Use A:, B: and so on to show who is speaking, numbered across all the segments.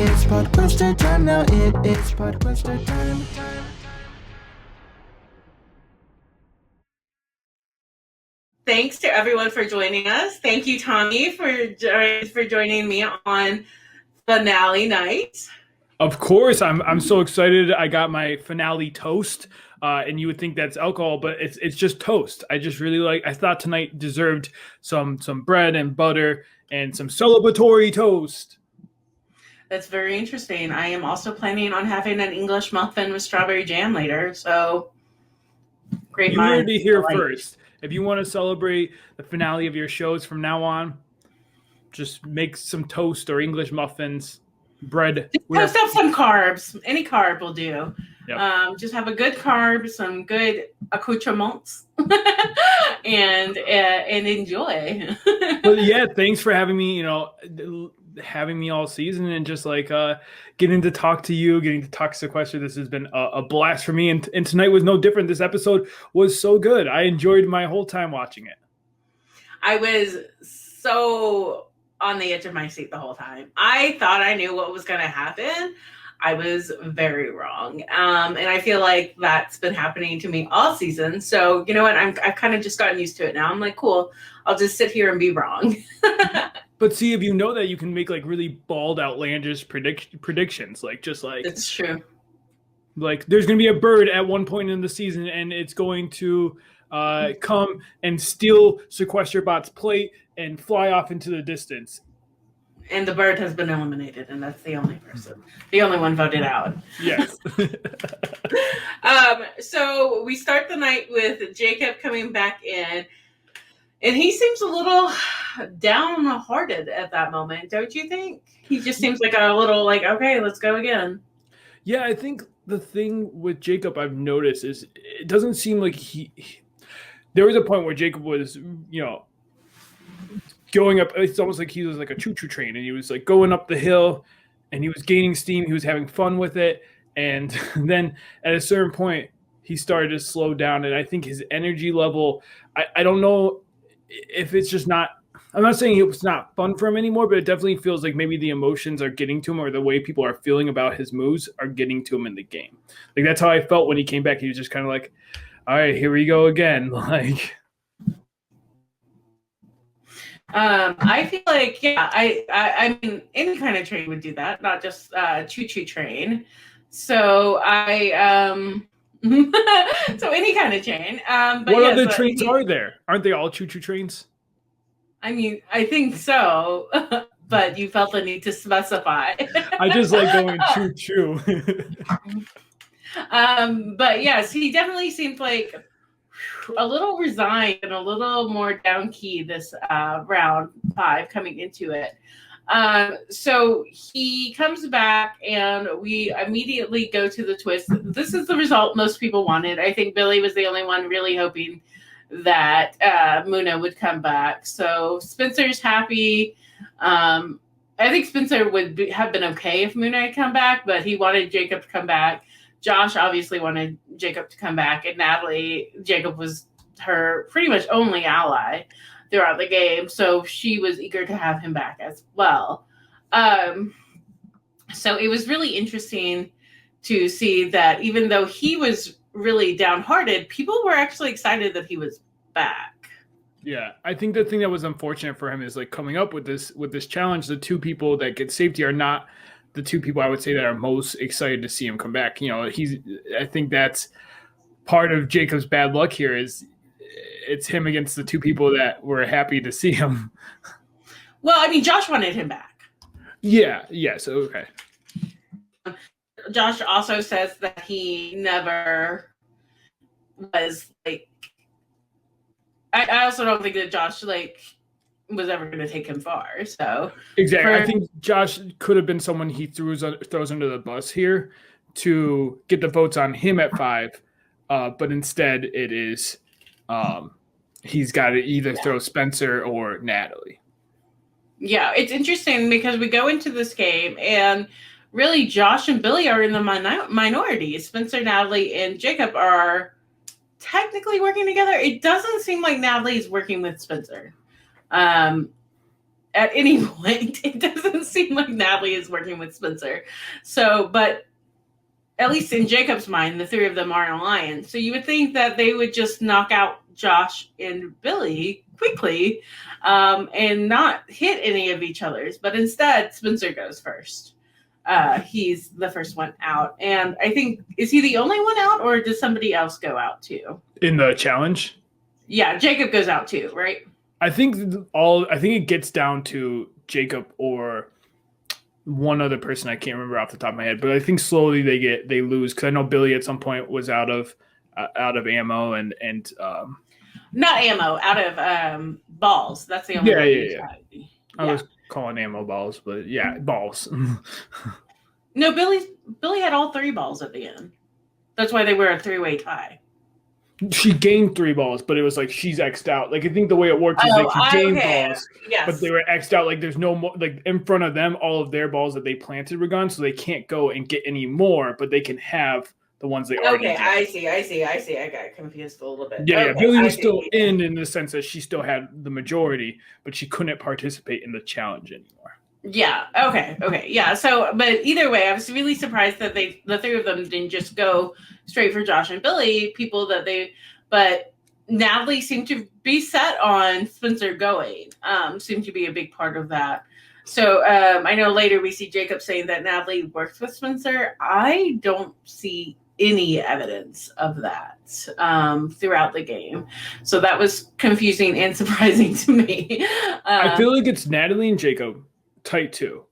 A: It's Podquester time now. It is Podquester time.
B: Thanks to everyone for joining us. Thank you, Tommy, for joining me on finale night.
C: Of course, I'm so excited. I got my finale toast, and you would think that's alcohol, but it's just toast. I just really I thought tonight deserved some bread and butter and some celebratory toast.
B: That's very interesting. I am also planning on having an English muffin with strawberry jam later. So great
C: You
B: minds.
C: heard it here first. If you want to celebrate the finale of your shows from now on, just make some toast or English muffins, bread.
B: Just toast up some carbs. Any carb will do.
C: Yep.
B: Just have a good carb, some good accoutrements, and enjoy.
C: But yeah, thanks for having me. Having me all season and just getting to talk to you, getting to talk to Sequester. This has been a blast for me, and tonight was no different. This episode was so good. I enjoyed my whole time watching it.
B: I was so on the edge of my seat the whole time. I thought I knew what was going to happen. I was very wrong. And I feel like that's been happening to me all season. So, you know what? I've kind of just gotten used to it now. I'm like, cool. I'll just sit here and be wrong.
C: But see, if you know that, you can make really bald, outlandish predictions.
B: It's true.
C: Like there's going to be a bird at one point in the season, and it's going to come and steal Sequester Bot's plate and fly off into the distance.
B: And the bird has been eliminated, and that's the only one voted out.
C: Yes.
B: So we start the night with Jacob coming back in, and he seems a little downhearted at that moment, don't you think? He just seems like a little okay, let's go again.
C: Yeah, I think the thing with Jacob I've noticed is it doesn't seem like there was a point where Jacob was, going up. It's almost like he was like a choo-choo train, and he was going up the hill, and he was gaining steam. He was having fun with it, and then at a certain point, he started to slow down. And I think his energy level, I don't know if it's just not. I'm not saying it's not fun for him anymore, but it definitely feels like maybe the emotions are getting to him, or the way people are feeling about his moves are getting to him in the game. That's how I felt when he came back. He was just kind of like, all right, here we go again.
B: I feel like, yeah, I mean, any kind of train would do that, not just choo-choo train. So so any kind of train. But
C: what other trains are there? Aren't they all choo-choo trains?
B: I mean, I think so, but you felt the need to specify.
C: I just like going choo-choo.
B: But yes, he definitely seemed like a little resigned and a little more down-key this round 5 coming into it. So he comes back, and we immediately go to the twist. This is the result most people wanted. I think Billy was the only one really hoping that Muna would come back. So Spencer's happy. I think Spencer would have been okay if Muna had come back, but he wanted Jacob to come back. Josh obviously wanted Jacob to come back, and Natalie, Jacob was her pretty much only ally throughout the game, so she was eager to have him back as well. So it was really interesting to see that even though he was really downhearted, people were actually excited that he was back.
C: Yeah, I think the thing that was unfortunate for him is coming up with this challenge. The two people that get safety are not the two people I would say that are most excited to see him come back. I think that's part of Jacob's bad luck here is it's him against the two people that were happy to see him.
B: Well, I mean, Josh wanted him back.
C: Yeah. Yes. Okay.
B: Josh also says that he never was I also don't think that Josh was ever going to take him far. So
C: exactly, I think Josh could have been someone he throws under the bus here to get the votes on him at 5, but instead it is he's got to either throw Spencer or Natalie.
B: Yeah, it's interesting because we go into this game and really Josh and Billy are in the minority. Spencer, Natalie, and Jacob are technically working together. It doesn't seem like Natalie is working with Spencer. At any point, it doesn't seem like Natalie is working with Spencer. So, but at least in Jacob's mind, the three of them are an alliance. So you would think that they would just knock out Josh and Billy quickly and not hit any of each other's. But instead, Spencer goes first. He's the first one out. And I think, is he the only one out or does somebody else go out too?
C: In the challenge?
B: Yeah, Jacob goes out too, right?
C: I think it gets down to Jacob or one other person I can't remember off the top of my head, but I think slowly they lose because I know Billy at some point was out of ammo and
B: not ammo, out of balls. That's the only
C: yeah. I was calling ammo balls, but yeah, balls.
B: No, Billy had all 3 balls at the end. That's why they were a 3-way tie.
C: She gained 3 balls, but it was like she's X'd out. Like I think the way it works is they can gain balls, but they were X'd out. Like there's no more. Like in front of them, all of their balls that they planted were gone, so they can't go and get any more. But they can have the ones they already.
B: Okay, I see. I got confused a little bit.
C: Yeah, Billy was still in the sense that she still had the majority, but she couldn't participate in the challenge anymore. Yeah.
B: Okay. Yeah. So, but either way, I was really surprised that the 3 of them didn't just go straight for Josh and Billy, but Natalie seemed to be set on Spencer going, seemed to be a big part of that. So I know later we see Jacob saying that Natalie works with Spencer. I don't see any evidence of that throughout the game. So that was confusing and surprising to me.
C: I feel like it's Natalie and Jacob tight too.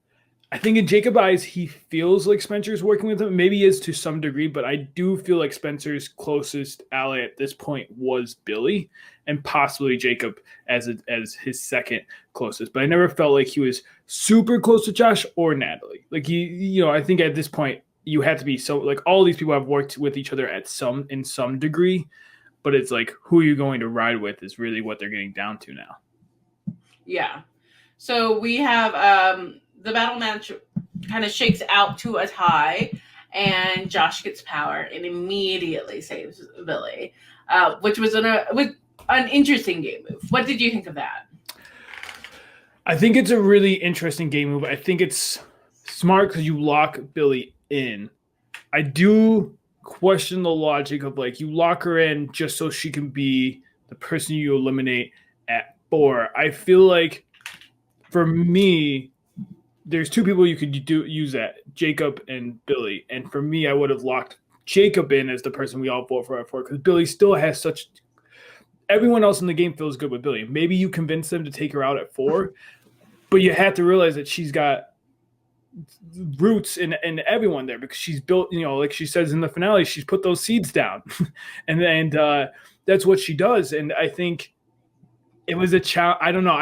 C: I think in Jacob's eyes, he feels like Spencer's working with him. Maybe he is to some degree, but I do feel like Spencer's closest ally at this point was Billy and possibly Jacob as his second closest. But I never felt like he was super close to Josh or Natalie. Like I think at this point you have to be so like all these people have worked with each other in some degree, but it's like who you're going to ride with is really what they're getting down to now.
B: Yeah. So we have the battle match kind of shakes out to a tie, and Josh gets power and immediately saves Billy, which was an interesting game move. What did you think of that?
C: I think it's a really interesting game move. I think it's smart because you lock Billy in. I do question the logic of like you lock her in just so she can be the person you eliminate at 4. I feel like for me, there's 2 people you could use that, Jacob and Billy. And for me, I would have locked Jacob in as the person we all vote for at 4 because Billy still has such – everyone else in the game feels good with Billy. Maybe you convince them to take her out at 4, but you have to realize that she's got roots in everyone there because she's built, like she says in the finale, she's put those seeds down. and that's what she does. And I think it was a challenge. I don't know.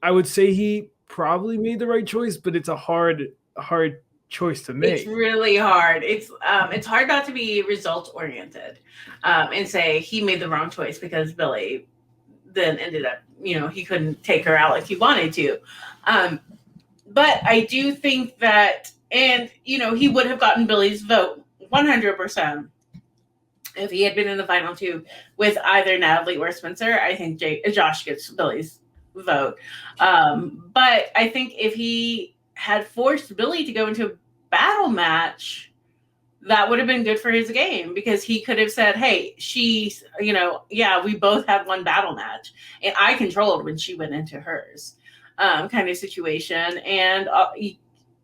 C: I would say he probably made the right choice, but it's a hard choice to make.
B: It's really hard. It's hard not to be results oriented and say he made the wrong choice because Billy then ended up, he couldn't take her out like he wanted to. But I do think that, and he would have gotten Billy's vote 100% if he had been in the final 2 with either Natalie or Spencer. I think Josh gets Billy's vote. But I think if he had forced Billy to go into a battle match, that would have been good for his game because he could have said, hey, she's, we both had one battle match and I controlled when she went into hers, kind of situation. And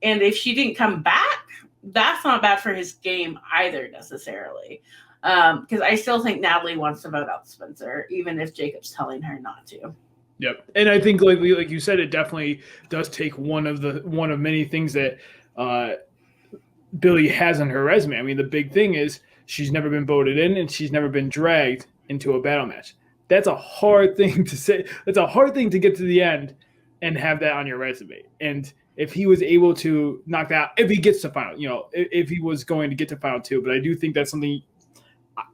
B: if she didn't come back, that's not bad for his game either necessarily. Because I still think Natalie wants to vote out Spencer, even if Jacob's telling her not to.
C: Yep, and I think like you said, it definitely does take one of many things that Billy has on her resume. I mean, the big thing is she's never been voted in and she's never been dragged into a battle match. That's a hard thing to say. That's a hard thing to get to the end and have that on your resume. And if he was able to knock that out, if he gets to final, if he was going to get to final 2, but I do think that's something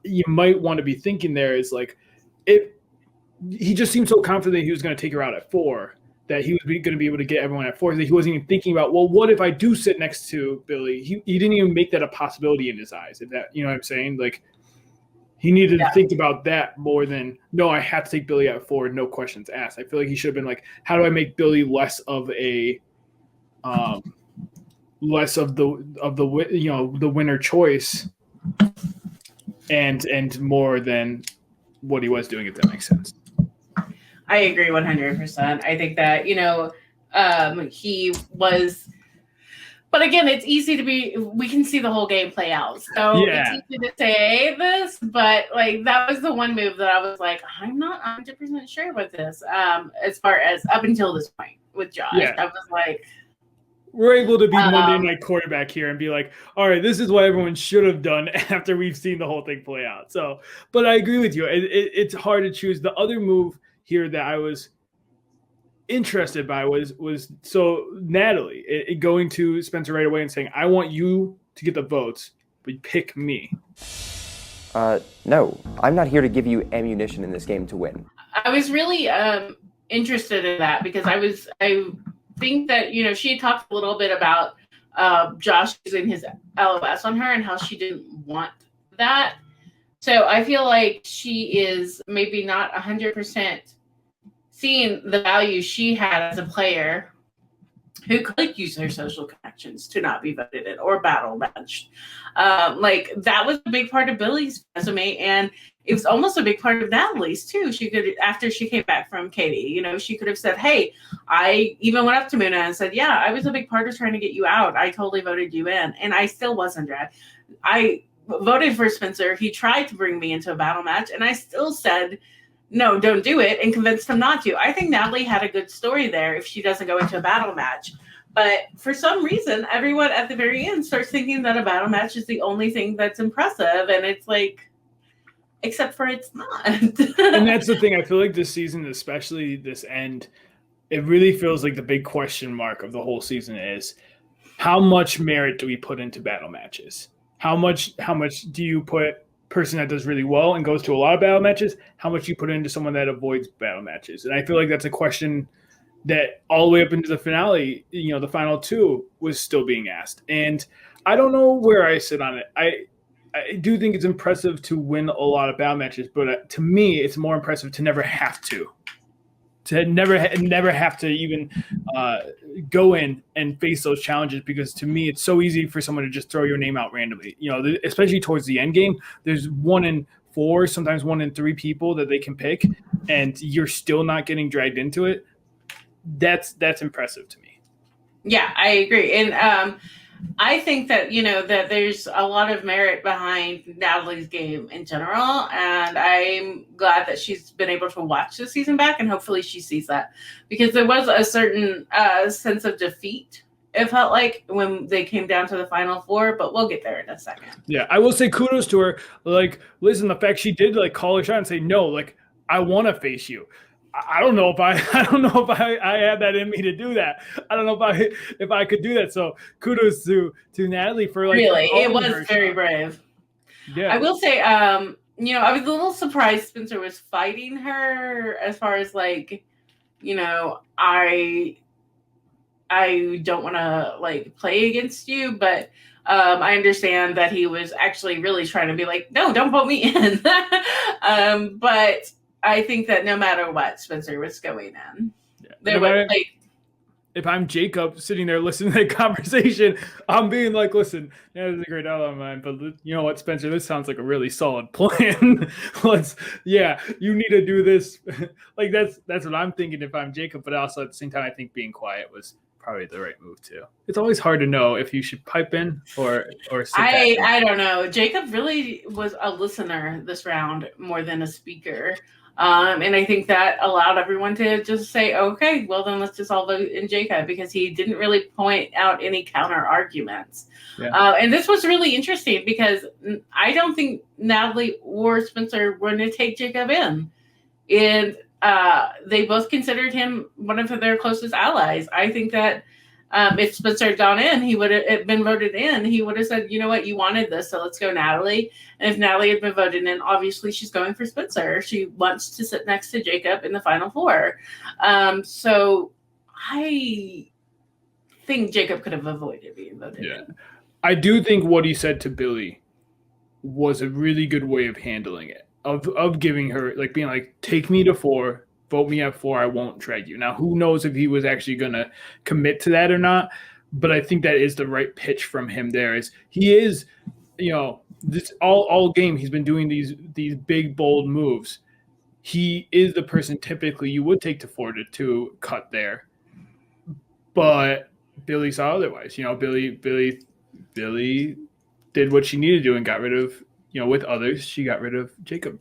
C: you might want to be thinking there is like, if he just seemed so confident he was going to take her out at 4, that he was going to be able to get everyone at 4, that he wasn't even thinking about, well, what if I do sit next to Billy? He didn't even make that a possibility in his eyes. If that, you know what I'm saying? Like, he needed to think about that more than, no, I have to take Billy at 4, no questions asked. I feel like he should have been like, how do I make Billy less of a less of the winner choice, and more than what he was doing, if that makes sense.
B: I agree 100%. I think that, he was, but again, it's easy we can see the whole game play out. So it's easy to say this, but like that was the one move that I was like, I'm not 100% sure about this. As far as up until this point with Josh, I was like,
C: we're able to be Monday night quarterback here and be like, all right, this is what everyone should have done after we've seen the whole thing play out. So, but I agree with you. It's hard to choose. The other move here that I was interested by was so Natalie going to Spencer right away and saying, I want you to get the votes, but pick me.
D: No, I'm not here to give you ammunition in this game to win.
B: I was really interested in that because I think that, she had talked a little bit about Josh using his LOS on her and how she didn't want that. So I feel like she is maybe not 100% seeing the value she had as a player who could use her social connections to not be voted in or battle matched. Like that was a big part of Billy's resume, and it was almost a big part of Natalie's too. She could, after she came back from Katie, she could have said, hey, I even went up to Muna and said, yeah, I was a big part of trying to get you out. I totally voted you in, and I still wasn't dragged. I voted for Spencer. He tried to bring me into a battle match, and I still said, no, don't do it, and convinced him not to. I think Natalie had a good story there if she doesn't go into a battle match. But for some reason, everyone at the very end starts thinking that a battle match is the only thing that's impressive. And it's like, except for it's not.
C: And that's the thing. I feel like this season, especially this end, it really feels like the big question mark of the whole season is, how much merit do we put into battle matches? How much do you put person that does really well and goes to a lot of battle matches? How much you put into someone that avoids battle matches? And I feel like that's a question that all the way up into the finale, the final 2 was still being asked. And I don't know where I sit on it. I do think it's impressive to win a lot of battle matches, but to me, it's more impressive to never have to never have to even go in and face those challenges, because to me, it's so easy for someone to just throw your name out randomly. Especially towards the end game, there's 1 in 4, sometimes 1 in 3 people that they can pick, and you're still not getting dragged into it. That's impressive to me.
B: Yeah, I agree. And I think that, that there's a lot of merit behind Natalie's game in general. And I'm glad that she's been able to watch the season back, and hopefully she sees that, because there was a certain sense of defeat, it felt like, when they came down to the final 4, but we'll get there in a second.
C: Yeah, I will say kudos to her. Like, listen, the fact she did call her shot and say, no, I want to face you. I don't know if I had that in me to do that. I don't know if I could do that. So kudos to Natalie for
B: really, it was very brave.
C: Yeah,
B: I will say, I was a little surprised Spencer was fighting her as far as I don't want to play against you, but I understand that he was actually really trying to be like, no, don't vote me in. But I think that no matter what, Spencer was going in. Yeah.
C: If I'm Jacob sitting there listening to the conversation, I'm being like, listen, this is a great outline of mine, but you know what, Spencer, this sounds like a really solid plan. You need to do this. That's what I'm thinking if I'm Jacob, but also at the same time, I think being quiet was probably the right move too. It's always hard to know if you should pipe in or sit back.
B: I don't know. Jacob really was a listener this round more than a speaker. And I think that allowed everyone to just say, okay, well, then let's just all vote in Jacob, because he didn't really point out any counter arguments. Yeah. And this was really interesting because I don't think Natalie or Spencer were going to take Jacob in. And they both considered him one of their closest allies. I think that if Spencer had gone in, he would have been voted in. He would have said, you know what, you wanted this, so let's go Natalie. And if Natalie had been voted in, obviously she's going for Spencer. She wants to sit next to Jacob in the final four. So I think Jacob could have avoided being voted in.
C: I do think what he said to Billy was a really good way of handling it, of giving her, like, being like, take me to 4, vote me at 4, I won't drag you. Now, who knows if he was actually going to commit to that or not, but I think that is the right pitch from him there. Is he is, this all game he's been doing these big, bold moves. He is the person typically you would take to 4 to cut there. But Billy saw otherwise. Billy did what she needed to do and got rid of, with others, she got rid of Jacob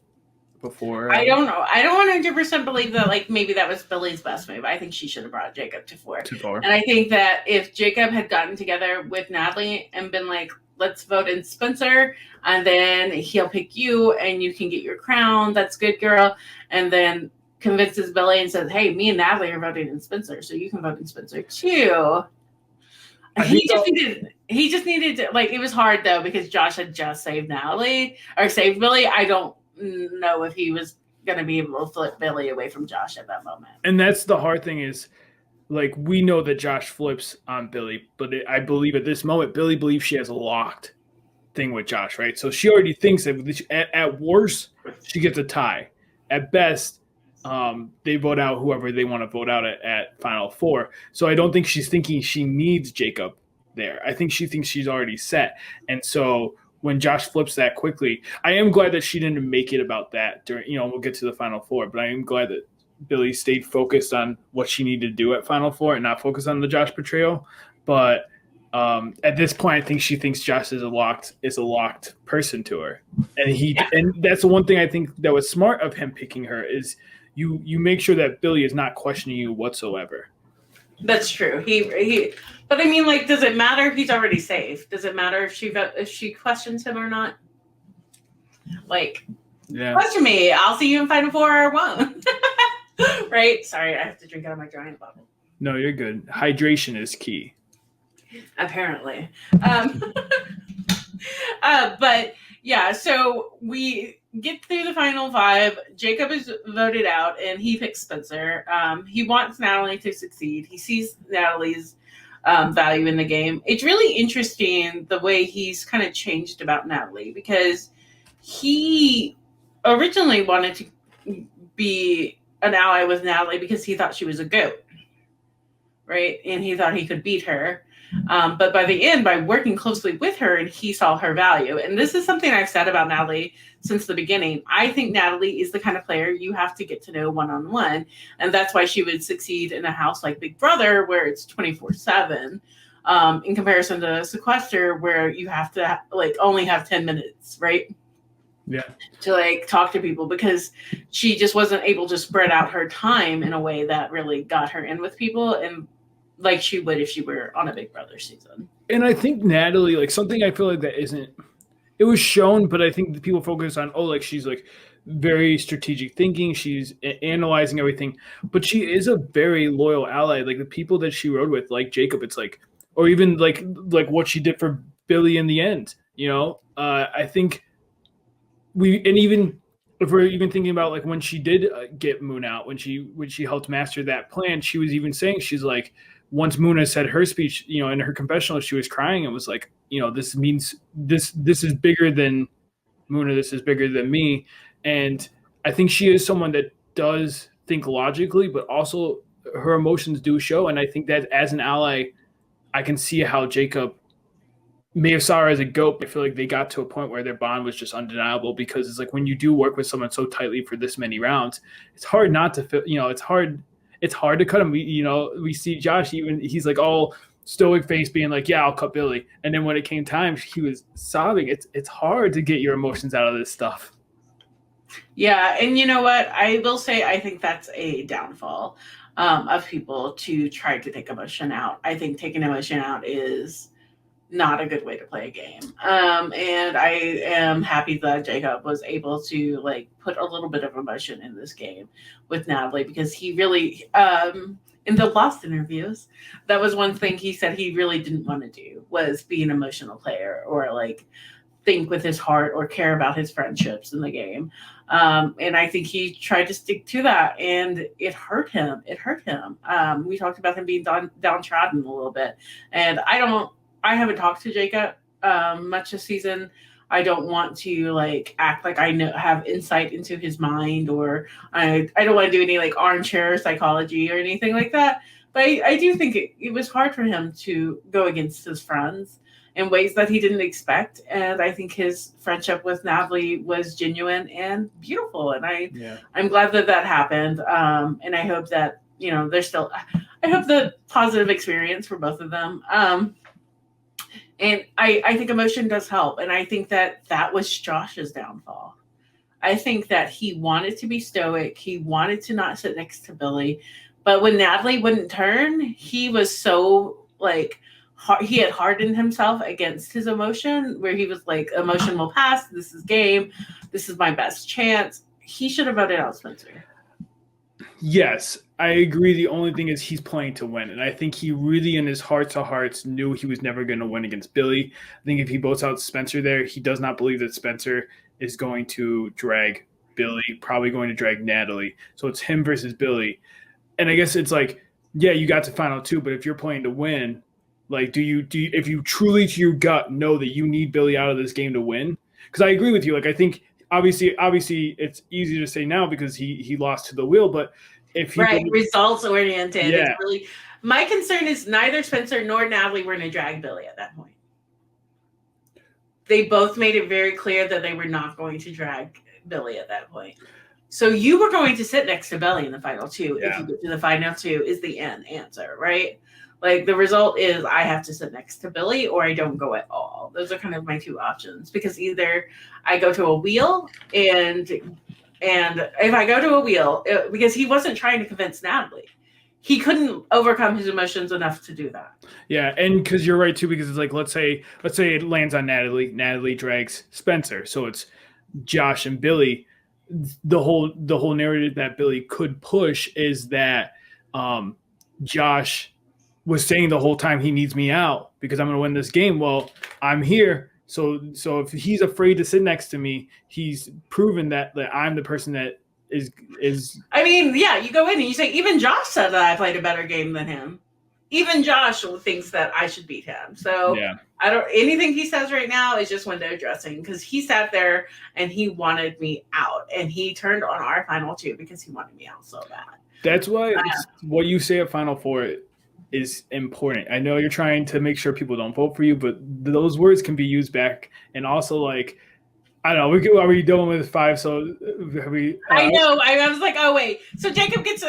C: before.
B: I don't know. I don't 100% believe that, like, maybe that was Billy's best move. I think she should have brought Jacob to 4. And I think that if Jacob had gotten together with Natalie and been like, let's vote in Spencer, and then he'll pick you and you can get your crown. That's good, girl. And then convinces Billy and says, hey, me and Natalie are voting in Spencer, so you can vote in Spencer too. He just needed to, like, it was hard though because Josh had just saved Natalie or saved Billy. I don't know if he was going to be able to flip Billy away from Josh at that moment.
C: And that's the hard thing is, like, we know that Josh flips on Billy, but I believe at this moment, Billy believes she has a locked thing with Josh, right? So she already thinks that at worst, she gets a tie. At best, they vote out whoever they want to vote out at Final Four. So I don't think she's thinking she needs Jacob there. I think she thinks she's already set. And so when Josh flips that quickly, I am glad that she didn't make it about that during, we'll get to the Final Four, but I am glad that Billy stayed focused on what she needed to do at Final Four and not focus on the Josh betrayal. But at this point, I think she thinks Josh is a locked person to her. And that's the one thing I think that was smart of him picking her is you make sure that Billy is not questioning you whatsoever.
B: That's true. But I mean, like, does it matter if he's already safe? Does it matter if she questions him or not? Like, question me. I'll see you in Final Four or won't. Right? Sorry, I have to drink out of my giant bottle.
C: No, you're good. Hydration is key.
B: Apparently. But yeah, so we get through the final 5. Jacob is voted out and he picks Spencer. He wants Natalie to succeed. He sees Natalie's value in the game. It's really interesting the way he's kind of changed about Natalie because he originally wanted to be an ally with Natalie because he thought she was a goat, right? And he thought he could beat her. But by the end, by working closely with her, and he saw her value. And this is something I've said about Natalie since the beginning. I think Natalie is the kind of player you have to get to know one-on-one. And that's why she would succeed in a house like Big Brother, where it's 24/7, in comparison to Sequester, where you have to only have 10 minutes, right?
C: Yeah.
B: To talk to people, because she just wasn't able to spread out her time in a way that really got her in with people and like she would if she were on a Big Brother season.
C: And I think Natalie, something I feel like that isn't, it was shown, but I think the people focus on, she's very strategic thinking. She's analyzing everything, but she is a very loyal ally. Like the people that she rode with, like Jacob, it's or even like what she did for Billy in the end, I think even if we're even thinking about when she did get Moon out, when she helped master that plan, she was even saying, she's once Muna said her speech, in her confessional, she was crying. It was this means this is bigger than Muna. This is bigger than me. And I think she is someone that does think logically, but also her emotions do show. And I think that as an ally, I can see how Jacob may have saw her as a goat, but I feel like they got to a point where their bond was just undeniable, because it's when you do work with someone so tightly for this many rounds, it's hard not to feel, it's hard to cut him. We see Josh, even he's all stoic face being yeah, I'll cut Billy. And then when it came time, he was sobbing. It's hard to get your emotions out of this stuff.
B: Yeah. And you know what? I will say, I think that's a downfall of people to try to take emotion out. I think taking emotion out is not a good way to play a game. And I am happy that Jacob was able to like put a little bit of emotion in this game with Natalie, because he really, in the Lost interviews, that was one thing he said he really didn't want to do, was be an emotional player or like think with his heart or care about his friendships in the game. And I think he tried to stick to that, and it hurt him. We talked about him being downtrodden a little bit, and I haven't talked to Jacob much this season. I don't want to like act like I have insight into his mind, or I don't want to do any like armchair psychology or anything like that. But I do think it was hard for him to go against his friends in ways that he didn't expect. And I think his friendship with Natalie was genuine and beautiful. And I'm glad that happened. And I hope that, I hope the positive experience for both of them. And I think emotion does help. And I think that was Josh's downfall. I think that he wanted to be stoic. He wanted to not sit next to Billy. But when Natalie wouldn't turn, he was so like, he had hardened himself against his emotion, where he was like, emotion will pass. This is game. This is my best chance. He should have voted out Spencer.
C: Yes, I agree. The only thing is he's playing to win. And I think he really, in his hearts of hearts, knew he was never going to win against Billy. I think if he votes out Spencer there, he does not believe that Spencer is going to drag Billy, probably going to drag Natalie. So it's him versus Billy. And I guess it's like, yeah, you got to final two, but if you're playing to win, like, do you if you truly to your gut know that you need Billy out of this game to win? Because I agree with you. Like, I think obviously it's easy to say now because he lost to the wheel, but if he
B: results oriented,
C: yeah.
B: It's really, my concern is neither Spencer nor Natalie were going to drag Billy at that point. They both made it very clear that they were not going to drag Billy at that point. So you were going to sit next to Billy in the final two.
C: Yeah.
B: If you get to the final two is the answer, right? Like, the result is I have to sit next to Billy or I don't go at all. Those are kind of my two options, because either I go to a wheel, and if I go to a wheel, because he wasn't trying to convince Natalie. He couldn't overcome his emotions enough to do that.
C: Yeah, and because you're right too, because it's like let's say it lands on Natalie. Natalie drags Spencer, so it's Josh and Billy. The whole narrative that Billy could push is that Josh was saying the whole time he needs me out because I'm going to win this game. Well, I'm here. So if he's afraid to sit next to me, he's proven that I'm the person that is.
B: I mean, yeah, you go in and you say, even Josh said that I played a better game than him. Even Josh thinks that I should beat him. So yeah. Anything he says right now is just window dressing, because he sat there and he wanted me out, and he turned on our final two because he wanted me out so bad.
C: That's why what you say at Final Four is important. I know you're trying to make sure people don't vote for you, but those words can be used back. And also, like, I don't know, are we dealing with 5? So
B: I know. I was like, oh, wait. So Jacob gets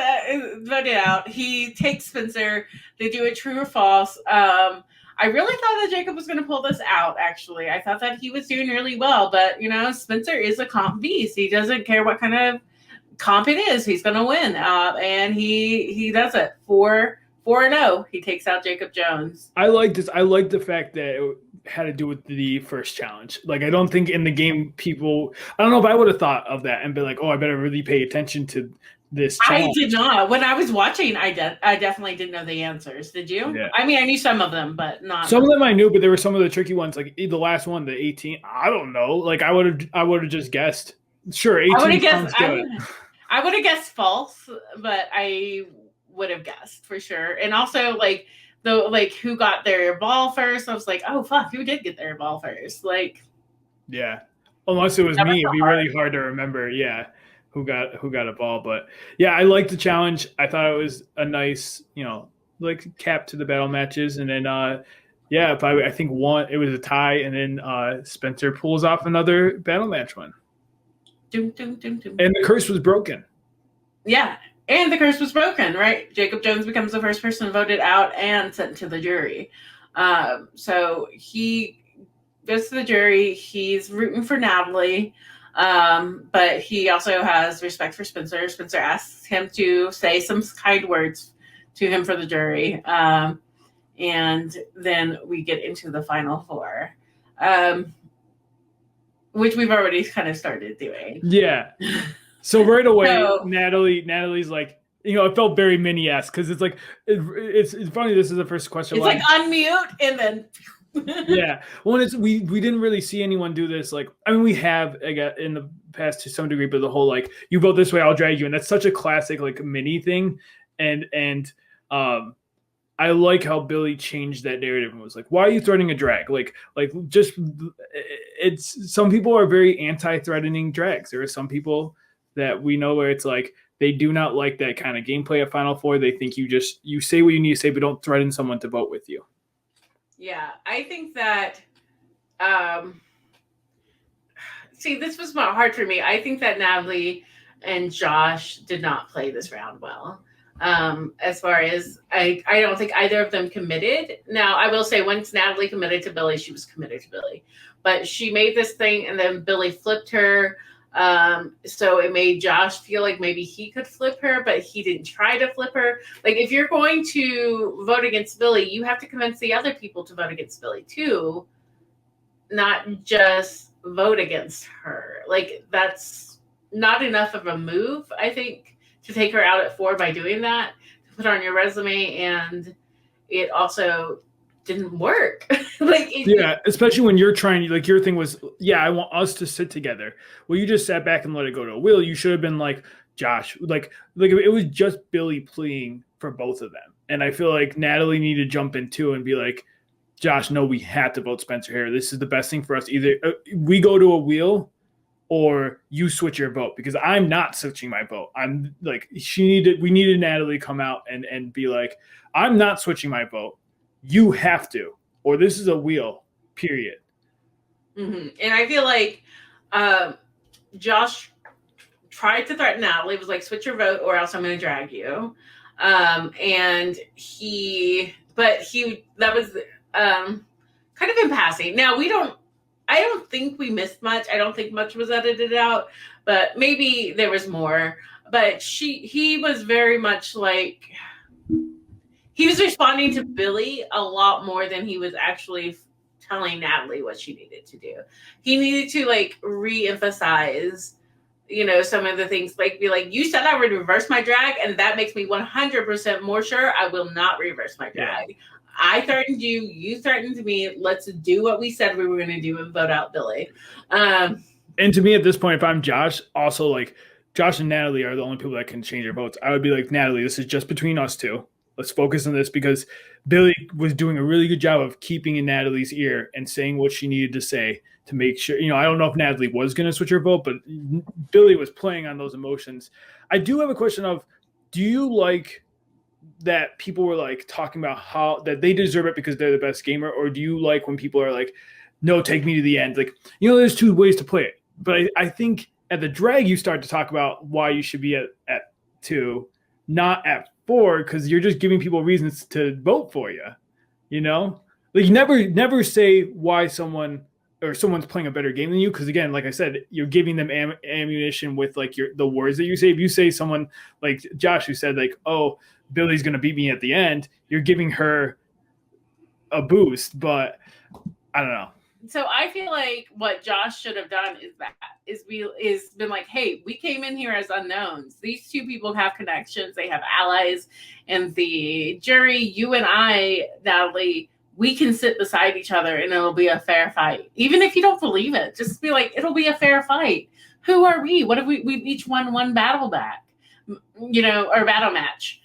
B: voted out. He takes Spencer. They do it true or false. I really thought that Jacob was going to pull this out, actually. I thought that he was doing really well. But, Spencer is a comp beast. He doesn't care what kind of comp it is. He's going to win. And he does it. 4-0. He takes out Jacob Jones.
C: I like this. I like the fact that it had to do with the first challenge. Like, I don't think in the game I don't know if I would have thought of that and been like, oh, I better really pay attention to this challenge.
B: I did not. When I was watching, I definitely didn't know the answers. Did you?
C: Yeah.
B: I mean, I knew some of them, but not.
C: Some of them I knew, but there were some of the tricky ones. Like the last one, the 18. I don't know. Like, I would have just guessed. Sure, 18 sounds good.
B: I would have guessed false, but I would have guessed for sure. And also, like, who got their ball first? I was like, oh fuck, who did get their ball first? Like,
C: yeah, unless it was me, it'd be really hard to remember. Yeah, who got a ball? But yeah, I liked the challenge. I thought it was a nice, like, cap to the battle matches. And then, I think it was a tie, and then Spencer pulls off another battle match win.
B: Doom, doom, doom, doom.
C: And the curse was broken.
B: Yeah. And the curse was broken, right? Jacob Jones becomes the first person voted out and sent to the jury. So he goes to the jury. He's rooting for Natalie, but he also has respect for Spencer. Spencer asks him to say some kind words to him for the jury. and then we get into the final four, which we've already kind of started doing.
C: Yeah. So right away,
B: So-
C: Natalie's like, it felt very mini-esque because it's like, it's funny. This is the first question.
B: It's like unmute and then.
C: Yeah. Well, we didn't really see anyone do this. Like, I mean, we have in the past to some degree, but the whole like, you vote this way, I'll drag you, and that's such a classic like mini thing. And I like how Billy changed that narrative and was like, why are you threatening a drag? Like just it's some people are very anti-threatening drags. There are some people that we know where it's like they do not like that kind of gameplay at Final Four. They think you say what you need to say, but don't threaten someone to vote with you.
B: Yeah, I think that see, this was hard for me. I think that Natalie and Josh did not play this round well. As far as I don't think either of them committed. Now, I will say once Natalie committed to Billy, she was committed to Billy. But she made this thing and then Billy flipped her. So it made Josh feel like maybe he could flip her, but he didn't try to flip her. Like, if you're going to vote against Billy, you have to convince the other people to vote against Billy too, not just vote against her. Like, that's not enough of a move, I think, to take her out at 4 by doing that, to put her on your resume, and it also didn't work.
C: Especially when you're trying, like your thing was, I want us to sit together. Well, you just sat back and let it go to a will. You should have been like, Josh, like it was just Billy pleading for both of them. And I feel like Natalie needed to jump in too and be like, Josh, no, we have to vote Spencer here. This is the best thing for us. Either we go to a wheel or you switch your vote, because I'm not switching my vote. I'm like, we needed Natalie come out and be like, I'm not switching my vote. You have to, or this is a wheel, period.
B: Mm-hmm. And I feel like Josh tried to threaten Natalie, was like, switch your vote or else I'm going to drag you. And that was kind of in passing. Now, I don't think we missed much. I don't think much was edited out, but maybe there was more. But he was very much like, he was responding to Billy a lot more than he was actually telling Natalie what she needed to do. He needed to like re-emphasize, some of the things, like be like, you said I would reverse my drag, and that makes me 100% more sure I will not reverse my drag. Yeah. I threatened you, you threatened me. Let's do what we said we were going to do and vote out Billy.
C: And to me at this point, if I'm Josh, also like Josh and Natalie are the only people that can change their votes. I would be like, Natalie, this is just between us two. Let's focus on this, because Billy was doing a really good job of keeping in Natalie's ear and saying what she needed to say to make sure, I don't know if Natalie was going to switch her vote, but Billy was playing on those emotions. I do have a question of, do you like that people were like talking about how that they deserve it because they're the best gamer, or do you like when people are like, no, take me to the end? Like, there's two ways to play it, but I think at the drag you start to talk about why you should be at 2, not at 4, because you're just giving people reasons to vote for you. Like, you never say why someone's playing a better game than you, because again, like I said, you're giving them ammunition with like the words that you say. If you say someone like Josh who said like, oh, Billy's going to beat me at the end, you're giving her a boost. But I don't know.
B: So I feel like what Josh should have done is been like, hey, we came in here as unknowns. These two people have connections. They have allies in the jury. You and I, Natalie, we can sit beside each other and it'll be a fair fight. Even if you don't believe it, just be like, it'll be a fair fight. Who are we? What if we've each won one battle back, or battle match?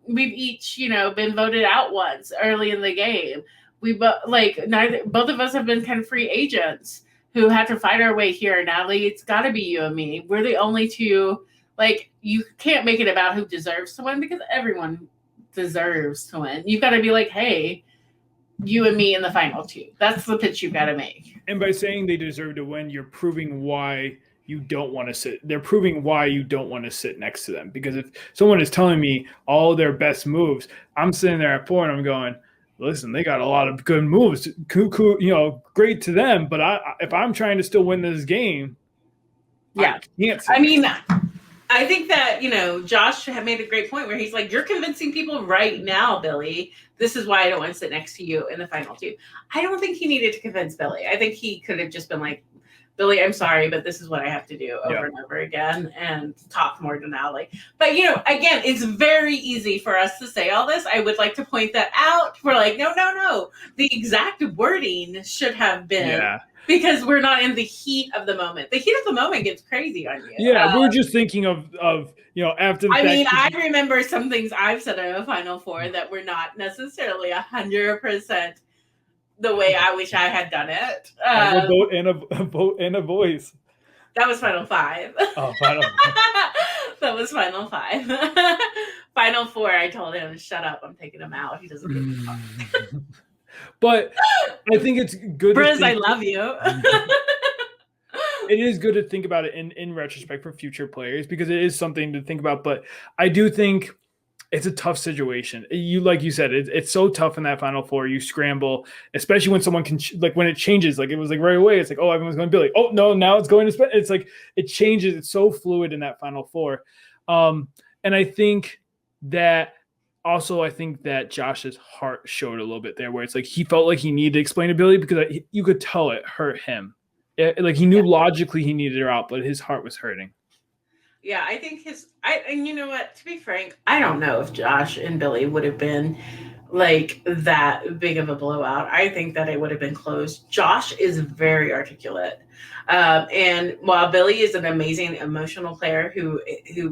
B: We've each, been voted out once early in the game. Both of us have been kind of free agents who had to fight our way here. Natalie, it's got to be you and me. We're the only two. Like, you can't make it about who deserves to win, because everyone deserves to win. You've got to be like, hey, you and me in the final 2. That's the pitch you've got to make.
C: And by saying they deserve to win, you're proving why you don't want to sit. They're proving why you don't want to sit next to them. Because if someone is telling me all their best moves, I'm sitting there at 4 and I'm going, listen, they got a lot of good moves. Great to them. But if I'm trying to still win this game,
B: yeah.
C: I can't.
B: I mean, I think that, Josh had made a great point where he's like, you're convincing people right now, Billy. This is why I don't want to sit next to you in the final two. I don't think he needed to convince Billy. I think he could have just been like, Billy, I'm sorry, but this is what I have to do over and over again and talk more to Natalie. But, again, it's very easy for us to say all this. I would like to point that out. We're like, no. The exact wording should have been because we're not in the heat of the moment. The heat of the moment gets crazy on you.
C: Yeah, we're just thinking of after the
B: I remember some things I've said in a Final Four that were not necessarily 100% the way I wish I had done it.
C: A vote and a voice.
B: That was Final Five.
C: Oh, Final
B: That was Final Five. Final Four, I told him, shut up, I'm taking him out. He doesn't give a fuck.
C: But I think it's good.
B: Briz, I love you.
C: It is good to think about it in retrospect for future players because it is something to think about. But I do think it's a tough situation. Like you said, it's so tough in that Final Four. You scramble, especially when someone can when it changes. Like it was like right away. It's like, oh, everyone's going Billy. Oh no, now it's going to Spencer. It's like it changes. It's so fluid in that Final Four. And I think that Josh's heart showed a little bit there, where it's like he felt like he needed to explain to Billy because you could tell it hurt him. Like he knew logically he needed her out, but his heart was hurting.
B: Yeah, I think and you know what? To be frank, I don't know if Josh and Billy would have been like that big of a blowout. I think that it would have been close. Josh is very articulate. And while Billy is an amazing emotional player who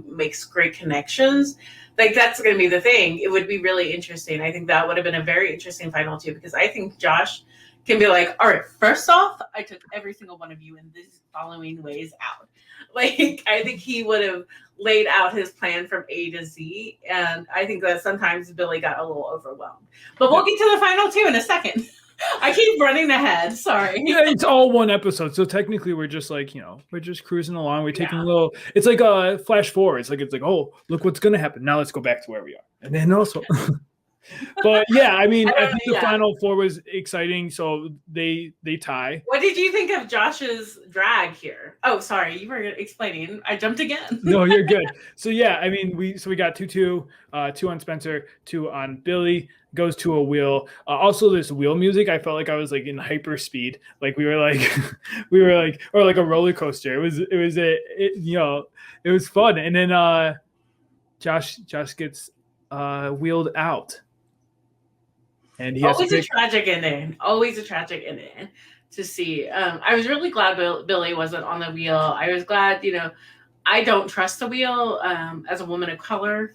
B: makes great connections, like that's going to be the thing. It would be really interesting. I think that would have been a very interesting final two because I think Josh can be like, all right, first off, I took every single one of you in these following ways out. Like, I think he would have laid out his plan from A to Z. And I think that sometimes Billy got a little overwhelmed. But we'll get to the final two in a second. I keep running ahead. Sorry.
C: Yeah, it's all one episode. So technically we're just like, we're just cruising along. We're taking a little, it's like a flash forward. It's like, oh, look what's going to happen. Now let's go back to where we are. And then also... But yeah, I think the Final Four was exciting. So they tie.
B: What did you think of Josh's drag here? Oh, sorry, you were explaining. I jumped again.
C: No, you're good. So yeah, we got 2-2, 2 on Spencer, 2 on Billy. Goes to a wheel. Also, this wheel music, I felt like I was like in hyper speed. Like we were like, or like a roller coaster. It was fun. And then Josh gets wheeled out. And he
B: always a tragic ending. Always a tragic ending to see. I was really glad Billy wasn't on the wheel. I was glad, I don't trust the wheel as a woman of color.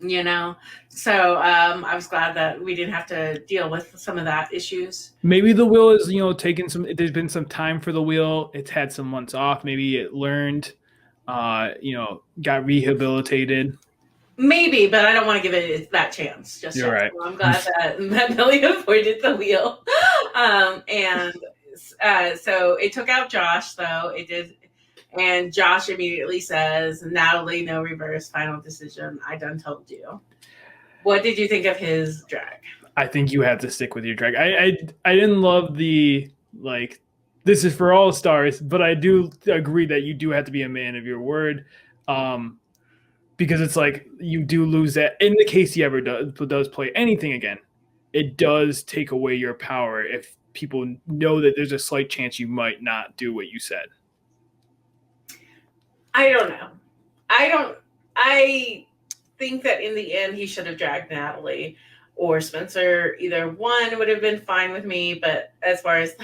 B: So I was glad that we didn't have to deal with some of that issues.
C: Maybe the wheel is, there's been some time for the wheel. It's had some months off. Maybe it learned, got rehabilitated. Maybe,
B: but I don't want to give it that chance.
C: You're right.
B: So I'm glad that Billy avoided the wheel. So it took out Josh, though. It did. And Josh immediately says, Natalie, no reverse, final decision. I done told you. What did you think of his drag?
C: I think you have to stick with your drag. I didn't love the, this is for all stars, but I do agree that you do have to be a man of your word. Because it's like you do lose that. In the case he ever does play anything again, it does take away your power if people know that there's a slight chance you might not do what you said.
B: I don't know. I think that in the end he should have dragged Natalie or Spencer. Either one would have been fine with me. But as far as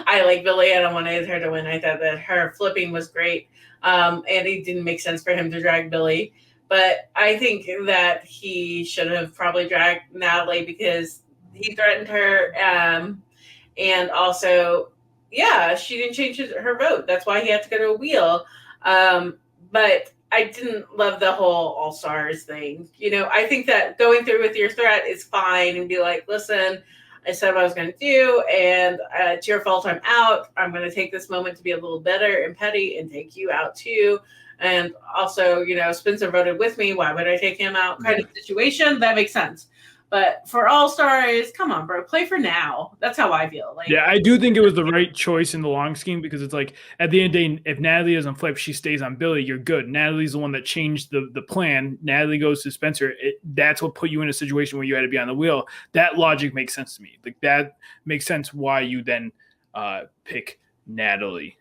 B: I like Billy, I don't wanted her to win. I thought that her flipping was great. And it didn't make sense for him to drag Billy. But I think that he should have probably dragged Natalie because he threatened her. And also, she didn't change her vote. That's why he had to go to a wheel. But I didn't love the whole all-stars thing. I think that going through with your threat is fine and be like, listen, I said what I was going to do, and it's your fault I'm out. I'm going to take this moment to be a little bitter and petty and take you out too. And also, Spencer voted with me. Why would I take him out? Kind of situation. That makes sense. But for All Stars, come on, bro, play for now. That's how I feel. Like,
C: yeah, I do think it was the right choice in the long scheme because it's like at the end of the day, if Natalie doesn't flip, she stays on Billy. You're good. Natalie's the one that changed the plan. Natalie goes to Spencer. That's what put you in a situation where you had to be on the wheel. That logic makes sense to me. Like that makes sense why you then pick Natalie.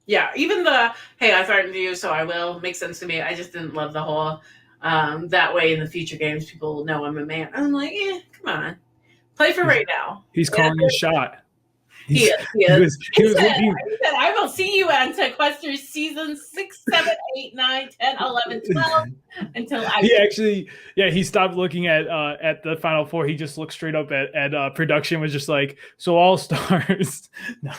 B: Yeah, even the hey, I threatened you, so I will makes sense to me. I just didn't love the whole that way in the future games people know I'm a man. I'm like, come on, play for right now.
C: He's calling his shot.
B: He is.
C: He was
B: said, I will see you on Sequester season 6, 7, 8, 9, 10, 11, 12 until I.
C: He actually, he stopped looking at the Final Four. He just looked straight up at production. Was just like, so All Stars. No.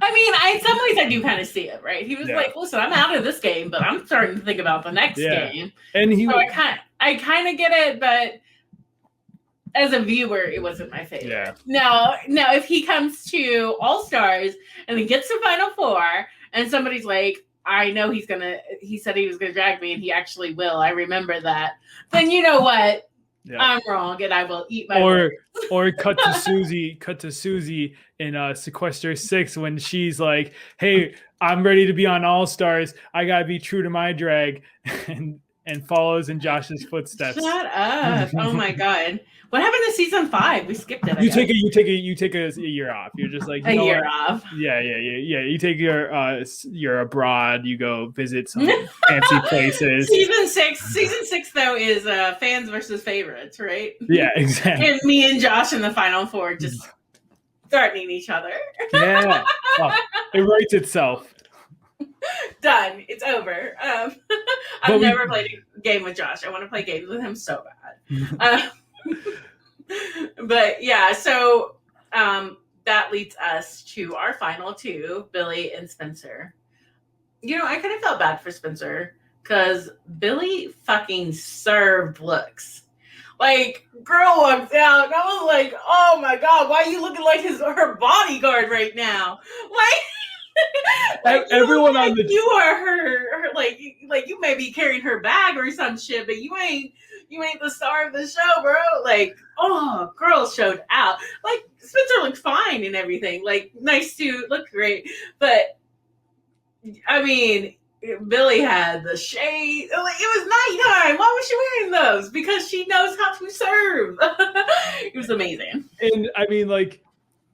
B: I mean, in some ways, I do kind of see it, right? He was like, listen, I'm out of this game, but I'm starting to think about the next game.
C: And
B: so I kind of get it, but. As a viewer, it wasn't my favorite.
C: Yeah.
B: Now, if he comes to All Stars and he gets to Final Four, and somebody's like, "I know he said he was gonna drag me, and he actually will. I remember that." Then you know what? Yeah. I'm wrong, and I will eat my words.
C: Or cut to Suzi. Cut to Suzi in Sequester 6 when she's like, "Hey, I'm ready to be on All Stars. I gotta be true to my drag," and follows in Josh's footsteps.
B: Shut up! Oh my god. What happened to season 5? We skipped it.
C: You take a year off. You're just like
B: a year off.
C: Yeah. You take you're abroad. You go visit some fancy places.
B: Season 6 though is fans versus favorites, right?
C: Yeah, exactly.
B: And me and Josh in the Final Four just threatening each other.
C: Yeah, it writes itself.
B: Done. It's over. I've never played a game with Josh. I want to play games with him so bad. But yeah, so that leads us to our final two, Billy and Spencer. You know, I kind of felt bad for Spencer because Billy fucking served looks. Like, girl walks out, and I was like, oh my god, why are you looking like her bodyguard right now? Like
C: everyone
B: like
C: on the
B: you are her like you may be carrying her bag or some shit, but you ain't the star of the show, bro. Like, oh, girls showed out. Like, Spencer looked fine and everything. Like, nice suit, looked great. But I mean, Billy had the shade. Like, it was nighttime. Why was she wearing those? Because she knows how to serve. It was amazing.
C: And I mean, like,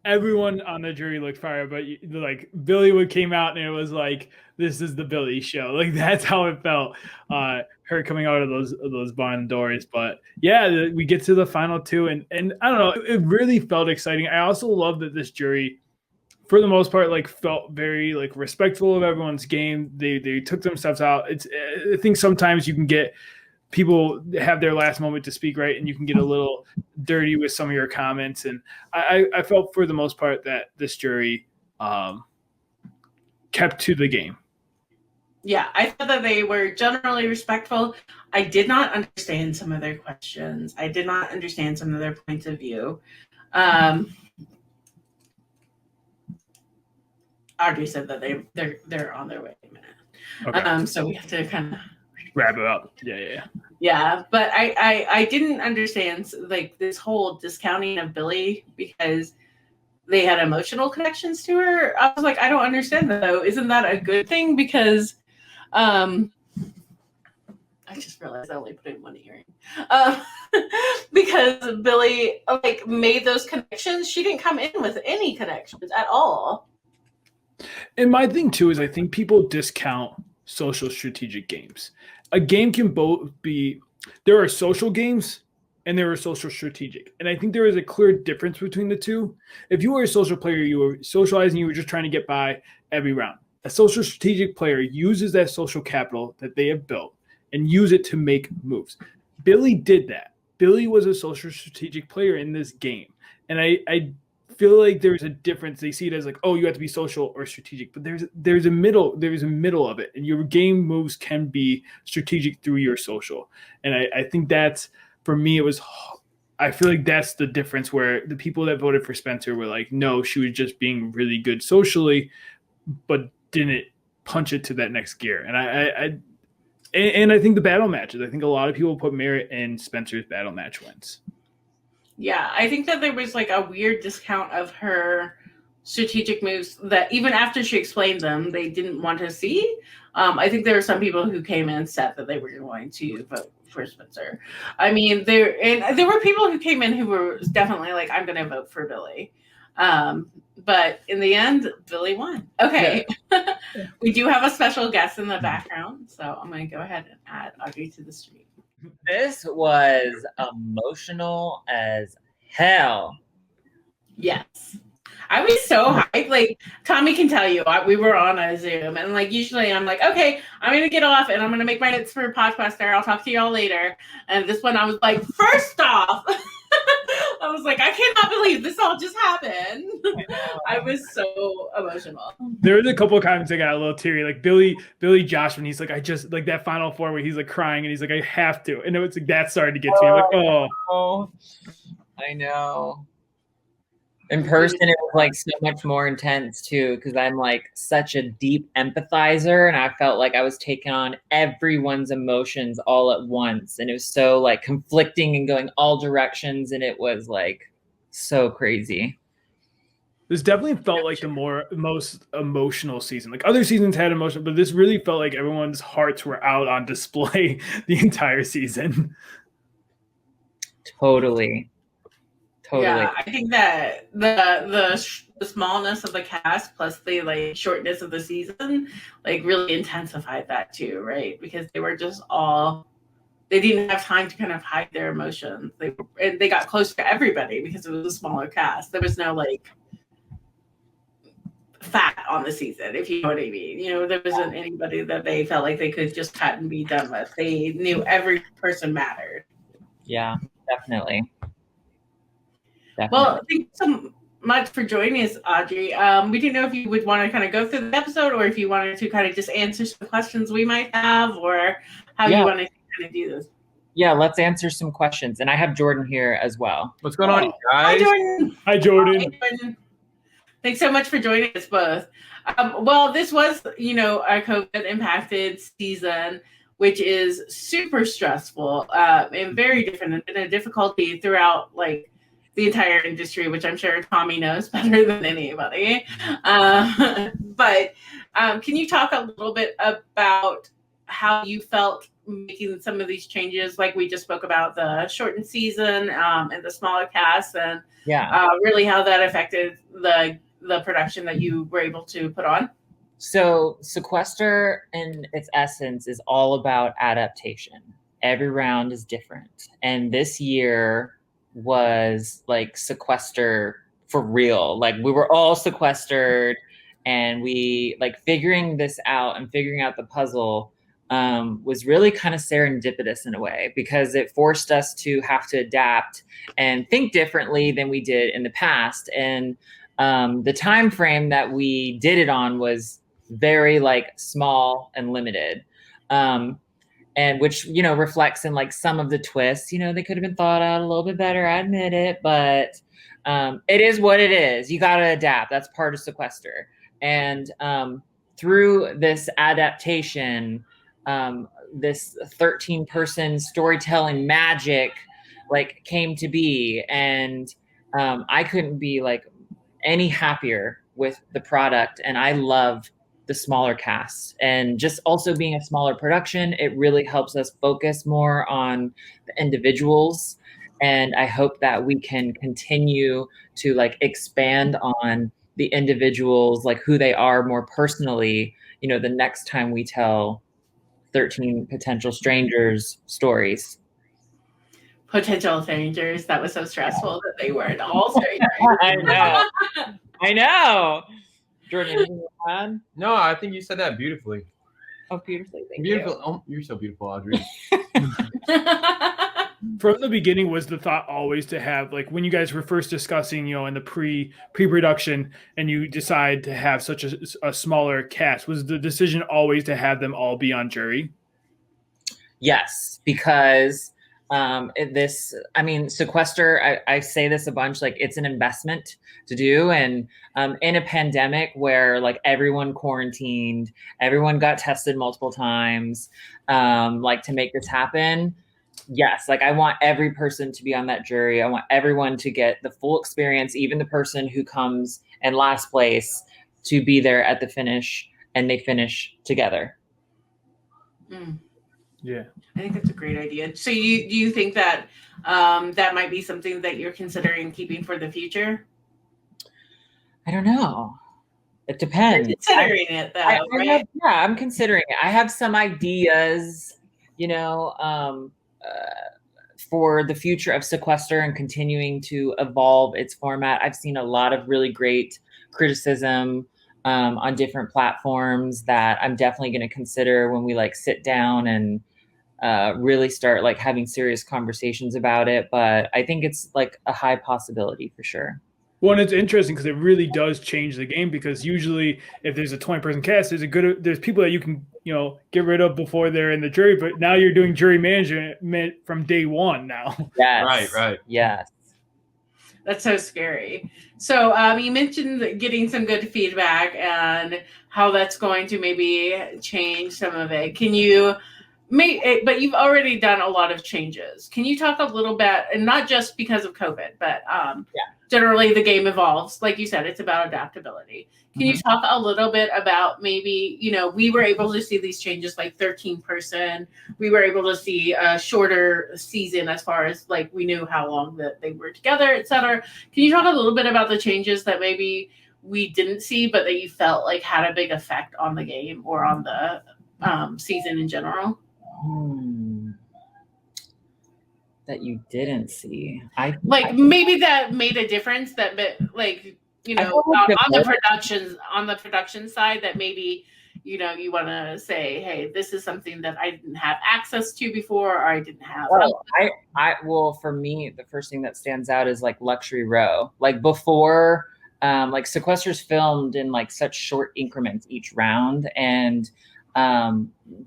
C: everyone on the jury looked fire, but like Billy came out and it was like, this is the Billy show. Like, that's how it felt. Her coming out of those barn doors. But yeah, we get to the final two, and I don't know, it really felt exciting. I also love that this jury, for the most part, like, felt very like respectful of everyone's game. They took themselves out. I think sometimes you can get people have their last moment to speak, right? And you can get a little dirty with some of your comments. And I felt for the most part that this jury kept to the game.
B: Yeah, I thought that they were generally respectful. I did not understand some of their questions. I did not understand some of their points of view. Audrey said that they're on their way in a minute. Okay. So we have to kind of
C: wrap it up.
B: Yeah, but I didn't understand like this whole discounting of Billy because they had emotional connections to her. I was like, I don't understand that though. Isn't that a good thing? Because I just realized I only put in one earring. Because Billy like made those connections. She didn't come in with any connections at all.
C: And my thing too is I think people discount social strategic games. A game can both be, there are social games and there are social strategic. And I think there is a clear difference between the two. If you were a social player, you were socializing, you were just trying to get by every round. A social strategic player uses that social capital that they have built and use it to make moves. Billy did that. Billy was a social strategic player in this game. And I feel like there's a difference. They see it as like, oh, you have to be social or strategic, but there's a middle of it, and your game moves can be strategic through your social. And I think that's, for me, I feel like that's the difference, where the people that voted for Spencer were like, no, she was just being really good socially, but didn't punch it to that next gear. And I think the battle matches, I think a lot of people put merit in Spencer's battle match wins.
B: Yeah, I think that there was like a weird discount of her strategic moves that even after she explained them, they didn't want to see. I think there were some people who came in and said that they were going to vote for Spencer. I mean, there were people who came in who were definitely like, I'm going to vote for Billy. But in the end, Billy won. Okay. Yeah. We do have a special guest in the background, so I'm going to go ahead and add Audrey to the stream.
E: This was emotional as hell.
B: Yes. I was so hyped. Like, Tommy can tell you, we were on a Zoom, and like usually I'm like, okay, I'm gonna get off and I'm gonna make my notes for Podquester. I'll talk to y'all later. And this one I was like, first off, I was like, I cannot believe this all just happened. I was so emotional.
C: There was a couple of times I got a little teary, like Billy Josh, when he's like, I just like that final four where he's like crying and he's like, I have to. And it was like that started to get to me. I'm like, oh.
E: I know. In person, it was like so much more intense too, because I'm like such a deep empathizer, and I felt like I was taking on everyone's emotions all at once, and it was so like conflicting and going all directions, and it was like so crazy.
C: This definitely felt like the most emotional season. Like other seasons had emotion, but this really felt like everyone's hearts were out on display the entire season.
E: Totally.
B: Yeah, I think that the smallness of the cast plus the like shortness of the season like really intensified that too, right? Because they were just they didn't have time to kind of hide their emotions. They got close to everybody because it was a smaller cast. There was no like fat on the season, if you know what I mean. You know, there wasn't anybody that they felt like they could just cut and be done with. They knew every person mattered.
E: Yeah, definitely.
B: Well, thank you so much for joining us, Audrey. We didn't know if you would want to kind of go through the episode or if you wanted to kind of just answer some questions we might have or how you want to kind of do this.
E: Yeah, let's answer some questions. And I have Jordan here as well.
F: What's going on, guys?
B: Hi, Jordan.
C: Hi, Jordan.
B: Hi, Jordan. Thanks so much for joining us both. Well, this was, you know, a COVID-impacted season, which is super stressful and very different and a difficulty throughout, like, the entire industry, which I'm sure Tommy knows better than anybody. But can you talk a little bit about how you felt making some of these changes? Like we just spoke about the shortened season and the smaller cast, and really how that affected the production that you were able to put on.
E: So Sequester in its essence is all about adaptation. Every round is different. And this year was like Sequester for real. Like we were all sequestered and we like figuring this out and figuring out the puzzle was really kind of serendipitous in a way because it forced us to have to adapt and think differently than we did in the past. And the time frame that we did it on was very like small and limited. And which, you know, reflects in like some of the twists, you know, they could have been thought out a little bit better. I admit it, but it is what it is. You got to adapt. That's part of Sequester. And through this adaptation, this 13-person storytelling magic like came to be. And I couldn't be like any happier with the product. And I love the smaller cast, and just also being a smaller production, it really helps us focus more on the individuals. And I hope that we can continue to like expand on the individuals, like who they are more personally, you know, the next time we tell 13 potential strangers stories.
B: Potential strangers. That was so stressful that they weren't all strangers.
E: I know. Jordan, anything to add?
F: No, I think you said that beautifully.
E: Oh, beautifully. Thank
F: Beautiful.
E: you.
F: Oh, you're so beautiful, Audrey.
C: From the beginning, was the thought always to have, like, when you guys were first discussing, you know, in the pre-production, and you decide to have such a smaller cast, was the decision always to have them all be on jury?
E: Yes, because Sequester, I say this a bunch, like it's an investment to do. And in a pandemic where like everyone quarantined, everyone got tested multiple times, like to make this happen, Yes, like I want every person to be on that jury. I want everyone to get the full experience, even the person who comes in last place to be there at the finish and they finish together.
C: Yeah.
B: I think that's a great idea. So do you think that that might be something that you're considering keeping for the future?
E: I don't know. It depends.
B: You're considering it though, right?
E: I'm considering it. I have some ideas, for the future of Sequester and continuing to evolve its format. I've seen a lot of really great criticism on different platforms that I'm definitely going to consider when we like sit down and really start like having serious conversations about it. But I think it's like a high possibility for sure.
C: Well, and it's interesting because it really does change the game, because usually if there's a 20-person cast, there's people that you can, get rid of before they're in the jury, but now you're doing jury management from day one now.
E: Yes.
F: Right.
E: Yes.
B: That's so scary. So you mentioned getting some good feedback and how that's going to maybe change some of it. Can you but you've already done a lot of changes. Can you talk a little bit, and not just because of COVID, but generally the game evolves. Like you said, it's about adaptability. Can you talk a little bit about maybe, we were able to see these changes like 13 person. We were able to see a shorter season as far as like we knew how long that they were together, et cetera. Can you talk a little bit about the changes that maybe we didn't see, but that you felt like had a big effect on the game or on the season in general?
E: That you didn't see.
B: Maybe that made a difference. That like on the production side, that maybe you want to say, hey, this is something that I didn't have access to before, or I didn't have.
E: Well, for me, the first thing that stands out is like Luxury Row. Like before, like Sequester's filmed in like such short increments each round, and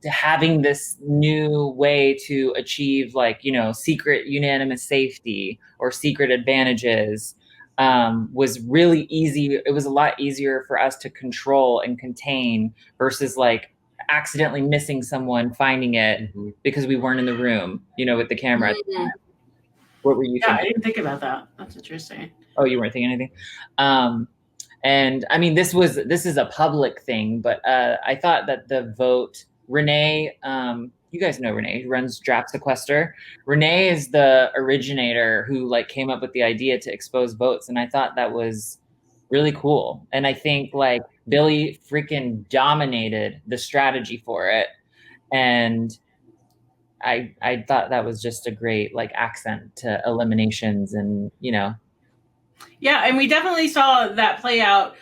E: having this new way to achieve like, secret unanimous safety or secret advantages was really easy. It was a lot easier for us to control and contain versus like accidentally missing someone, finding it because we weren't in the room, with the camera. What were you thinking?
B: I didn't think about that. That's interesting.
E: Oh, you weren't thinking anything? And I mean, this is a public thing, but I thought that the vote, Renee, you guys know Renee, who runs Draft Sequester. Renee is the originator who like came up with the idea to expose votes, and I thought that was really cool. And I think like Billy freaking dominated the strategy for it, and I thought that was just a great like accent to eliminations, and
B: Yeah, and we definitely saw that play out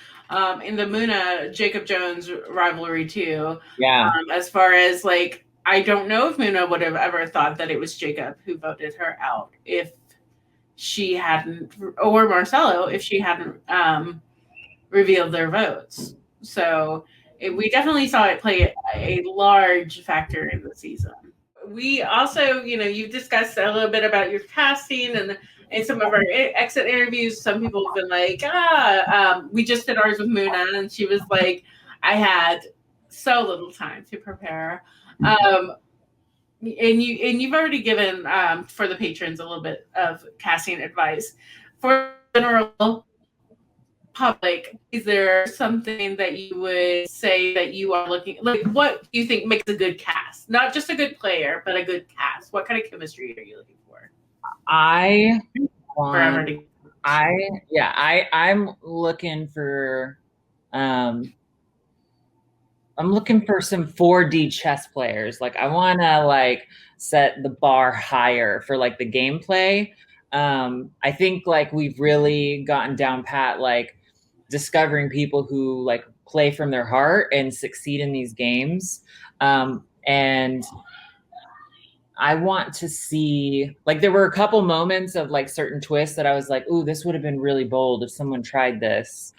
B: in the Muna Jacob Jones rivalry too.
E: Yeah.
B: As far as like, I don't know if Muna would have ever thought that it was Jacob who voted her out if she hadn't, or Marcelo if she hadn't revealed their votes. So we definitely saw it play a large factor in the season. We also, you've discussed a little bit about your casting and some of our exit interviews. Some people have been like, we just did ours with Muna, and she was like, I had so little time to prepare. And you've already given for the patrons a little bit of casting advice. For the general public, is there something that you would say that you are looking like? What do you think makes a good cast? Not just a good player, but a good cast. What kind of chemistry are you looking for?
E: I'm looking for some 4D chess players. Like I want to like set the bar higher for like the gameplay. I think like we've really gotten down pat like discovering people who like play from their heart and succeed in these games. And I want to see, like, there were a couple moments of like certain twists that I was like, ooh, this would have been really bold if someone tried this.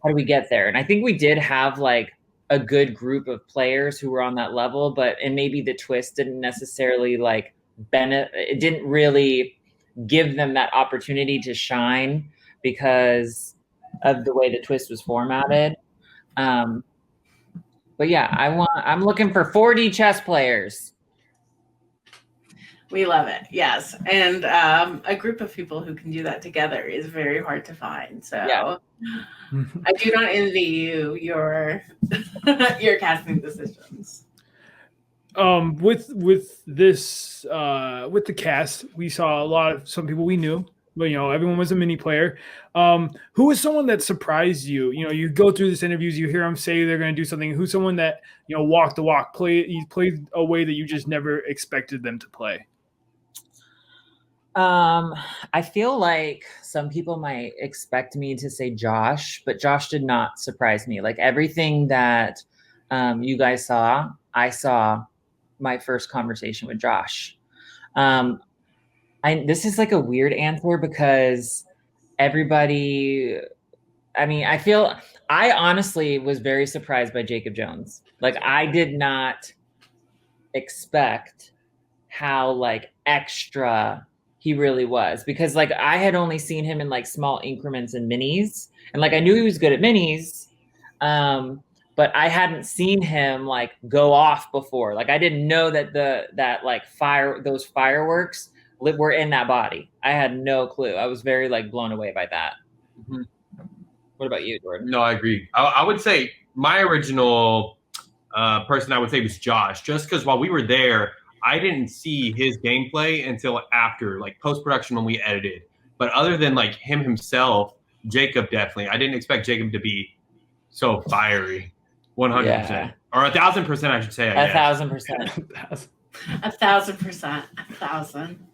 E: How do we get there? And I think we did have like a good group of players who were on that level, and maybe the twist didn't necessarily like it didn't really give them that opportunity to shine because of the way the twist was formatted. But yeah, I'm looking for 4D chess players.
B: We love it. Yes. And a group of people who can do that together is very hard to find. So
E: Yeah.
B: I do not envy you your casting decisions.
C: With this with the cast, we saw some people we knew, but everyone was a mini player. Who was someone that surprised you? You go through this interviews, you hear them say they're going to do something. Who's someone that walked the walk, played a way that you just never expected them to play?
E: I feel like some people might expect me to say Josh, but Josh did not surprise me. Like everything that you guys saw, I saw my first conversation with Josh. This is like a weird answer because everybody, I honestly was very surprised by Jacob Jones. Like I did not expect how like extra he really was, because like I had only seen him in like small increments in minis, and like I knew he was good at minis, but I hadn't seen him like go off before. Like I didn't know that those fireworks were in that body. I had no clue. I was very like blown away by that. Mm-hmm. What about you, Jordan?
F: No, I agree. I would say my original person I would say was Josh, just because while we were there, I didn't see his gameplay until after, like post-production when we edited. But other than like him himself, Jacob definitely. I didn't expect Jacob to be so fiery. 100%. Or 1,000%, I should say.
E: 1,000%.
B: 1,000%. 1,000.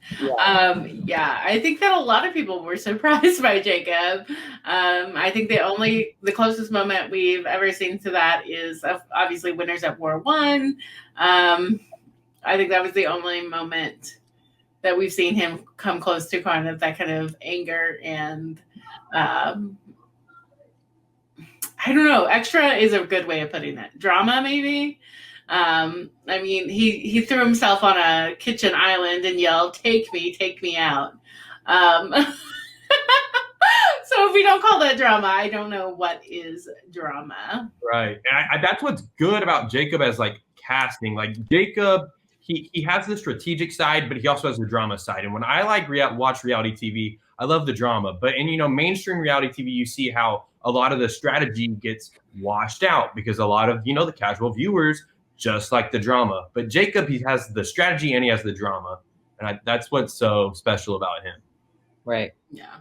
B: Yeah. I think that a lot of people were surprised by Jacob. I think the closest moment we've ever seen to that is obviously Winners at War 1. I think that was the only moment that we've seen him come close to kind of that kind of anger and I don't know. Extra is a good way of putting it. Drama, maybe. I mean, he threw himself on a kitchen island and yelled, take me out." So if we don't call that drama, I don't know what is drama.
F: Right. And that's what's good about Jacob as like casting. Like Jacob, he has the strategic side, but he also has the drama side. And when I like watch reality TV, I love the drama. But in mainstream reality TV, you see how a lot of the strategy gets washed out because a lot of the casual viewers just like the drama. But Jacob, he has the strategy and he has the drama, and that's what's so special about him.
E: Right.
B: Yeah.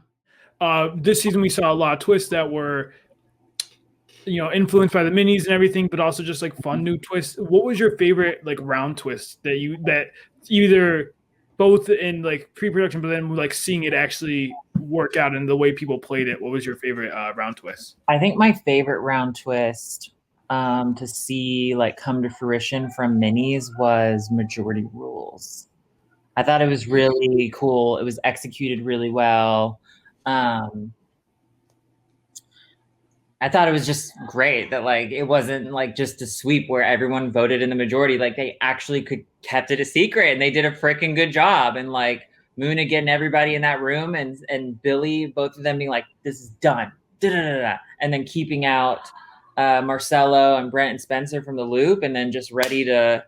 C: This season we saw a lot of twists that were influenced by the minis and everything, but also just like fun new twists. What was your favorite like round twist that either both in like pre-production, but then like seeing it actually work out in the way people played it? What was your favorite round twist?
E: I think my favorite round twist to see like come to fruition from minis was majority rules. I thought it was really cool. It was executed really well. I thought it was just great that like it wasn't like just a sweep where everyone voted in the majority. Like they actually kept it a secret, and they did a freaking good job. And like Muna getting everybody in that room and Billy, both of them being like, "This is done," da-da-da-da. And then keeping out Marcelo and Brent and Spencer from the loop, and then just ready to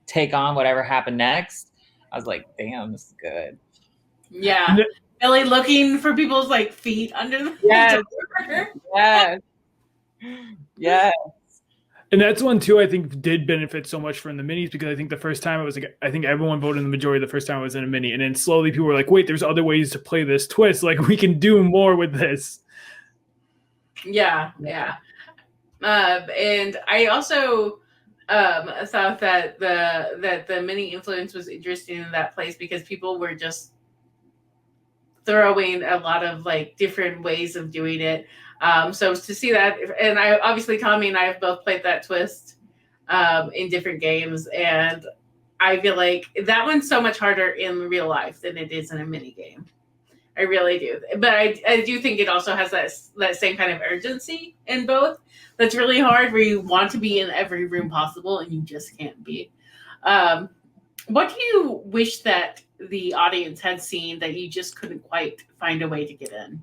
E: take on whatever happened next. I was like, "Damn, this is good."
B: Yeah. Billy looking for people's like feet under the door.
E: Yes.
C: And that's one too, I think did benefit so much from the minis, because I think the first time it was like, I think everyone voted in the majority the first time it was in a mini. And then slowly people were like, wait, there's other ways to play this twist. Like we can do more with this.
B: Yeah. And I also thought that the mini influence was interesting in that place because people were just throwing a lot of like different ways of doing it. So to see that, and I obviously Tommy and I have both played that twist in different games, and I feel like that one's so much harder in real life than it is in a mini game. I really do, but I do think it also has that same kind of urgency in both. That's really hard, where you want to be in every room possible and you just can't be. What do you wish that the audience had seen that you just couldn't quite find a way to get in?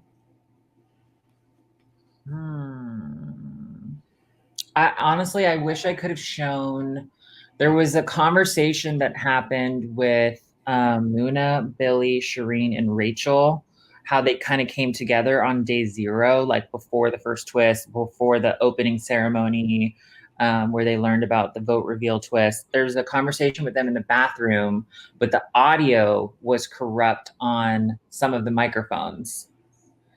E: I wish I could have shown. There was a conversation that happened with Muna, Billy, Shireen, and Rachel, how they kind of came together on day 0, like before the first twist, before the opening ceremony, where they learned about the vote reveal twist. There was a conversation with them in the bathroom, but the audio was corrupt on some of the microphones.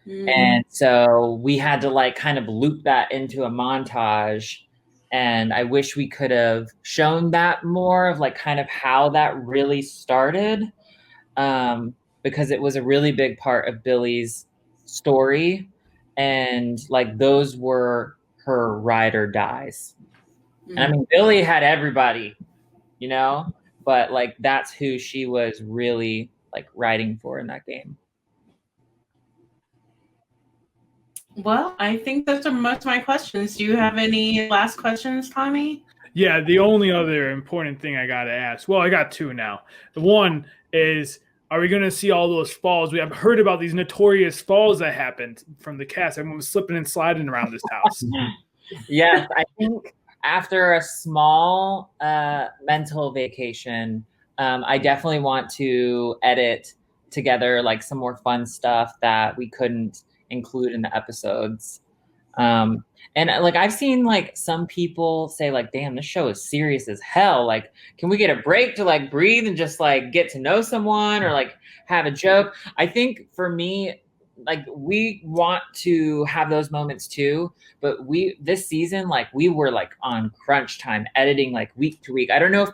E: And so we had to like kind of loop that into a montage. And I wish we could have shown that more of like kind of how that really started, because it was a really big part of Billy's story. And like those were her ride or dies. And I mean, Billy had everybody, you know, but like that's who she was really like riding for in that game.
B: Well, I think those are most of my questions. Do you have any last questions, Tommy?
C: Yeah, the only other important thing I got to ask, well, I got 2 now. The one is, are we going to see all those falls? We have heard about these notorious falls that happened from the cast. Everyone was slipping and sliding around this house.
E: Yes, I think after a small mental vacation, I definitely want to edit together like some more fun stuff that we couldn't include in the episodes. And like I've seen like some people say like, damn, this show is serious as hell. Like, can we get a break to like breathe and just like get to know someone or like have a joke? I think for me, like we want to have those moments too, but this season, like we were like on crunch time editing like week to week. I don't know if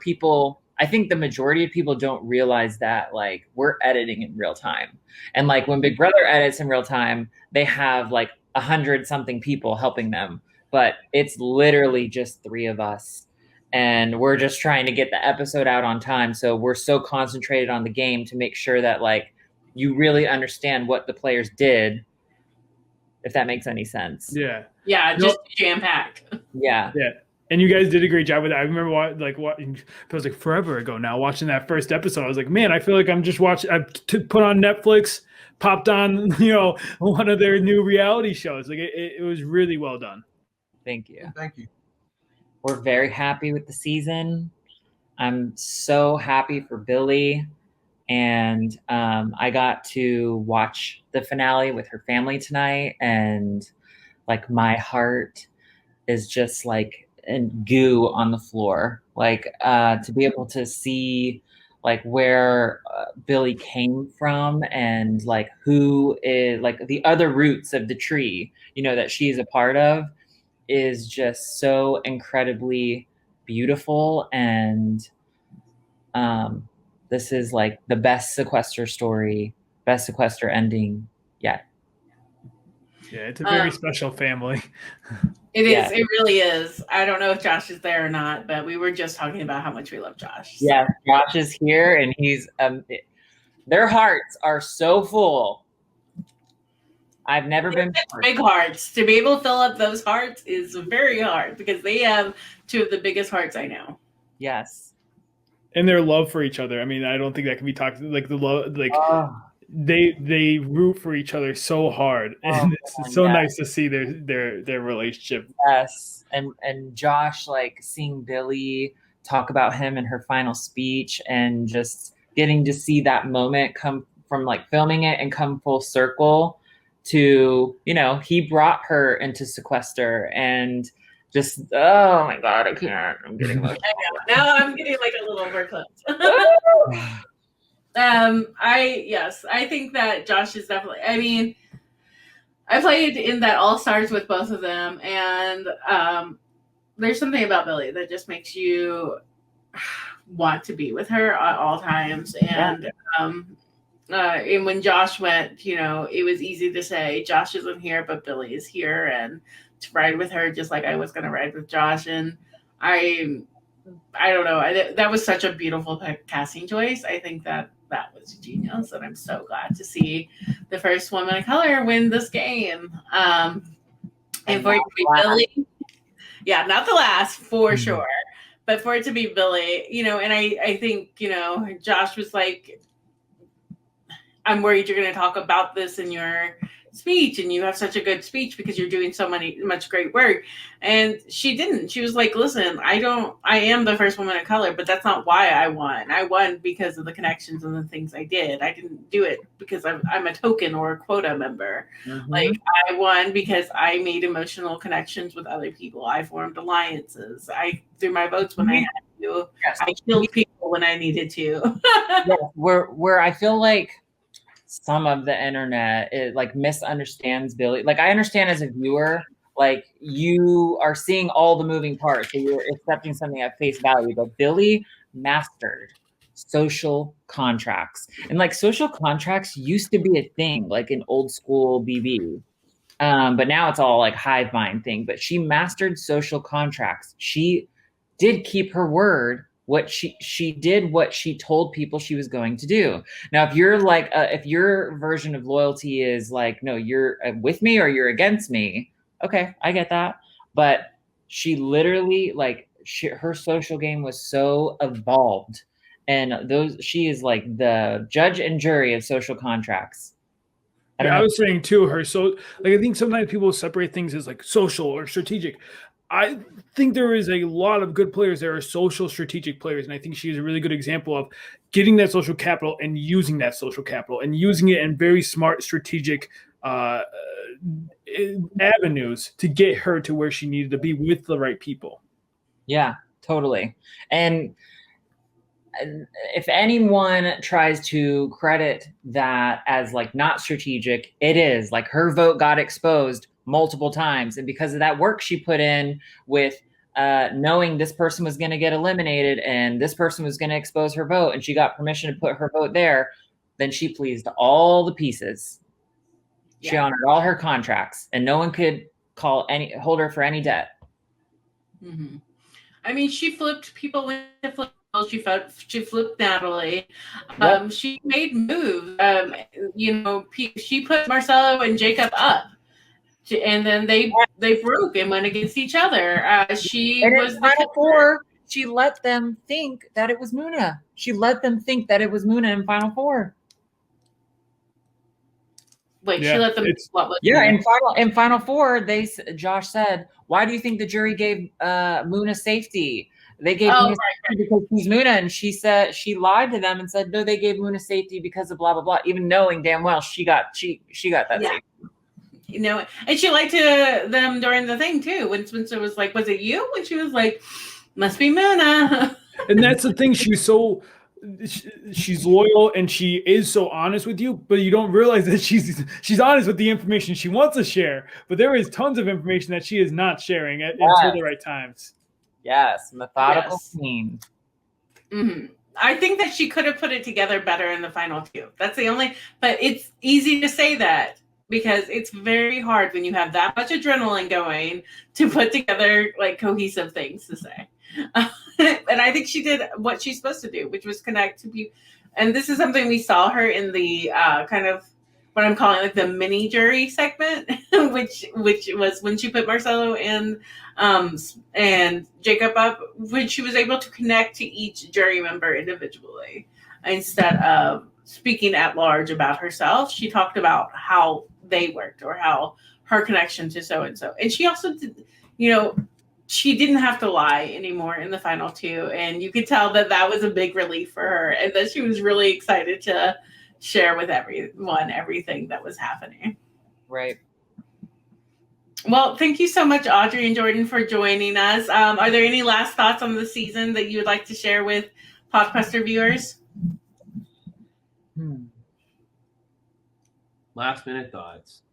E: I think the majority of people don't realize that like we're editing in real time. And like when Big Brother edits in real time, they have like 100-something people helping them, but it's literally just 3 of us. And we're just trying to get the episode out on time. So we're so concentrated on the game to make sure that like you really understand what the players did, if that makes any sense.
C: Yeah.
B: Yeah, just jam-packed.
E: Yeah.
C: Yeah. And you guys did a great job with that. I remember watching, it was like forever ago now, watching that first episode. I was like, man, I feel like I'm just watching, I've put on Netflix, popped on, you know, one of their new reality shows. Like it was really well done.
E: Thank you.
F: Thank you.
E: We're very happy with the season. I'm so happy for Billy. And I got to watch the finale with her family tonight. And like my heart is just like and goo on the floor, like to be able to see like where Billy came from and like who is like the other roots of the tree, you know, that she's a part of is just so incredibly beautiful. And this is like the best Sequester story, best Sequester ending yet.
C: Yeah, it's a very special family.
B: It is. Yeah. It really is. I don't know if Josh is there or not, but we were just talking about how much we love Josh.
E: So. Yeah, Josh is here, and he's their hearts are so full. I've never been
B: big hearts. To be able to fill up those hearts is very hard because they have 2 of the biggest hearts I know.
E: Yes.
C: And their love for each other. I mean, I don't think that can be talked like the love like they root for each other so hard, and it's so nice to see their relationship.
E: Yes, and Josh, like seeing Billy talk about him in her final speech, and just getting to see that moment come from like filming it and come full circle to, you know, he brought her into Sequester and just, oh my God, I can't. I'm getting emotional.
B: I know. Now I'm getting like a little overclipped. I think that Josh is definitely, I mean, I played in that All Stars with both of them, and there's something about Billy that just makes you want to be with her at all times. And and when Josh went, you know, it was easy to say Josh isn't here, but Billy is here, and to ride with her just like I was going to ride with Josh. And I don't know. That was such a beautiful casting choice. I think that was genius, and I'm so glad to see the first woman of color win this game. And for it to be Billy, yeah, not the last for sure, but for it to be Billy, you know, and I think, you know, Josh was like, I'm worried you're going to talk about this in your speech and you have such a good speech because you're doing much great work. And she didn't. She was like, listen, I am the first woman of color, but that's not why I won. I won because of the connections and the things I did. I didn't do it because I'm a token or a quota member. Like, I won because I made emotional connections with other people. I formed alliances. I threw my votes when I had to.
E: Yes.
B: I killed people when I needed to.
E: Yeah, where I feel like some of the internet like misunderstands Billy. Like, I understand as a viewer, like, you are seeing all the moving parts, so you're accepting something at face value. But Billy mastered social contracts, and like social contracts used to be a thing, like in old school BB. But now it's all like hive mind thing. But she mastered social contracts. She did keep her word. What she did what she told people she was going to do. Now, if you're like, if your version of loyalty is like, no, you're with me or you're against me. Okay, I get that. But she literally, like, her social game was so evolved, and she is like the judge and jury of social contracts.
C: I was saying too, I think sometimes people separate things as like social or strategic. I think there is a lot of good players that are social strategic players, and I think she is a really good example of getting that social capital and using that social capital and using it in very smart strategic avenues to get her to where she needed to be with the right people.
E: Yeah, totally. And if anyone tries to credit that as like not strategic, it is. Like, her vote got exposed multiple times, and because of that work she put in with knowing this person was going to get eliminated and this person was going to expose her vote, and she got permission to put her vote there, then she pleased all the pieces. She honored all her contracts, and no one could hold her for any debt.
B: Mm-hmm. I mean, she flipped people with flip. She flipped Natalie.
E: Yep.
B: She made moves. She put Marcelo and Jacob up, and then they broke and went against each other. She was the
E: Final Four. She let them think that it was Muna. She let them think that it was Muna in Final Four.
B: Wait, she let them.
E: In Final Four, Josh said, "Why do you think the jury gave Muna safety? They gave Muna safety because she's Muna," and she said she lied to them and said, "No, they gave Muna safety because of blah blah blah," even knowing damn well she got that safety.
B: You know, and she lied to them during the thing too. When Spencer was like, "Was it you?" When she was like, "Must be Muna."
C: And that's the thing. She's loyal and she is so honest with you, but you don't realize that she's honest with the information she wants to share. But there is tons of information that she is not sharing until the right times.
E: Yes, methodical queen.
B: Mm-hmm. I think that she could have put it together better in the final two. That's the only. But it's easy to say that because it's very hard when you have that much adrenaline going to put together like cohesive things to say. And I think she did what she's supposed to do, which was connect to people. And this is something we saw her in the kind of what I'm calling like the mini jury segment, which was when she put Marcelo and Jacob up, when she was able to connect to each jury member individually instead of speaking at large about herself. She talked about how they worked or how her connection to so and so, and she also did, she didn't have to lie anymore in the final two. And you could tell that was a big relief for her and that she was really excited to share with everyone everything that was happening.
E: Right.
B: Well, thank you so much, Audrey and Jordan, for joining us. Are there any last thoughts on the season that you would like to share with Podquester viewers?
F: Last minute thoughts.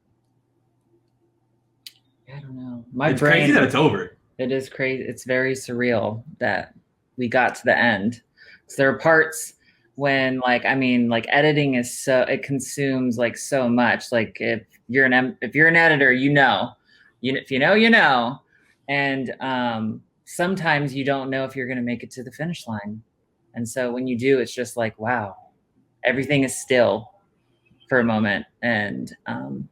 E: I don't know.
F: It's crazy that it's over.
E: It is crazy. It's very surreal that we got to the end. So there are parts when, editing is it consumes like so much. Like if you're an editor, if you know, you know, and sometimes you don't know if you're going to make it to the finish line. And so when you do, it's just like, wow, everything is still for a moment. And I'm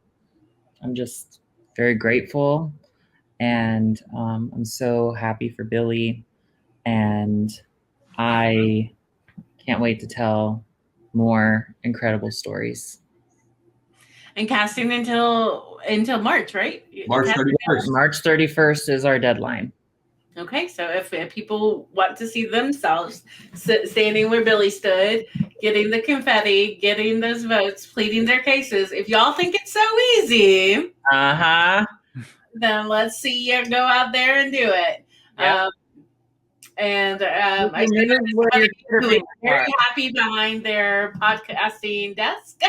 E: just very grateful. And I'm so happy for Billy, and I can't wait to tell more incredible stories.
B: and casting until March, right?
F: March
B: Casting-
F: 31st.
E: March 31st is our deadline.
B: Okay, so if people want to see themselves standing where Billy stood, getting the confetti, getting those votes, pleading their cases, if y'all think it's so easy, then let's see you go out there and do it.
E: Yeah.
B: I see that somebody who is very happy behind their podcasting desk.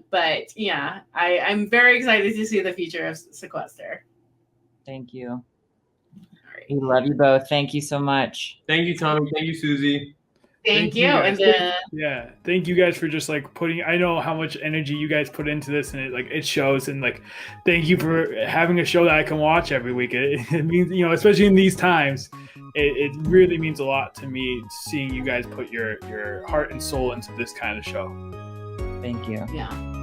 B: But yeah, I'm very excited to see the future of Sequester.
E: Thank you.
B: All right.
E: We love you both. Thank you so much.
F: Thank you, Tommy. Thank you, Suzi.
B: Thank you.
C: guys.
B: And
C: Yeah, thank you guys for just like putting. I know how much energy you guys put into this, and it shows. And like, thank you for having a show that I can watch every week. It means, especially in these times, it really means a lot to me seeing you guys put your heart and soul into this kind of show.
E: Thank you.
B: yeah.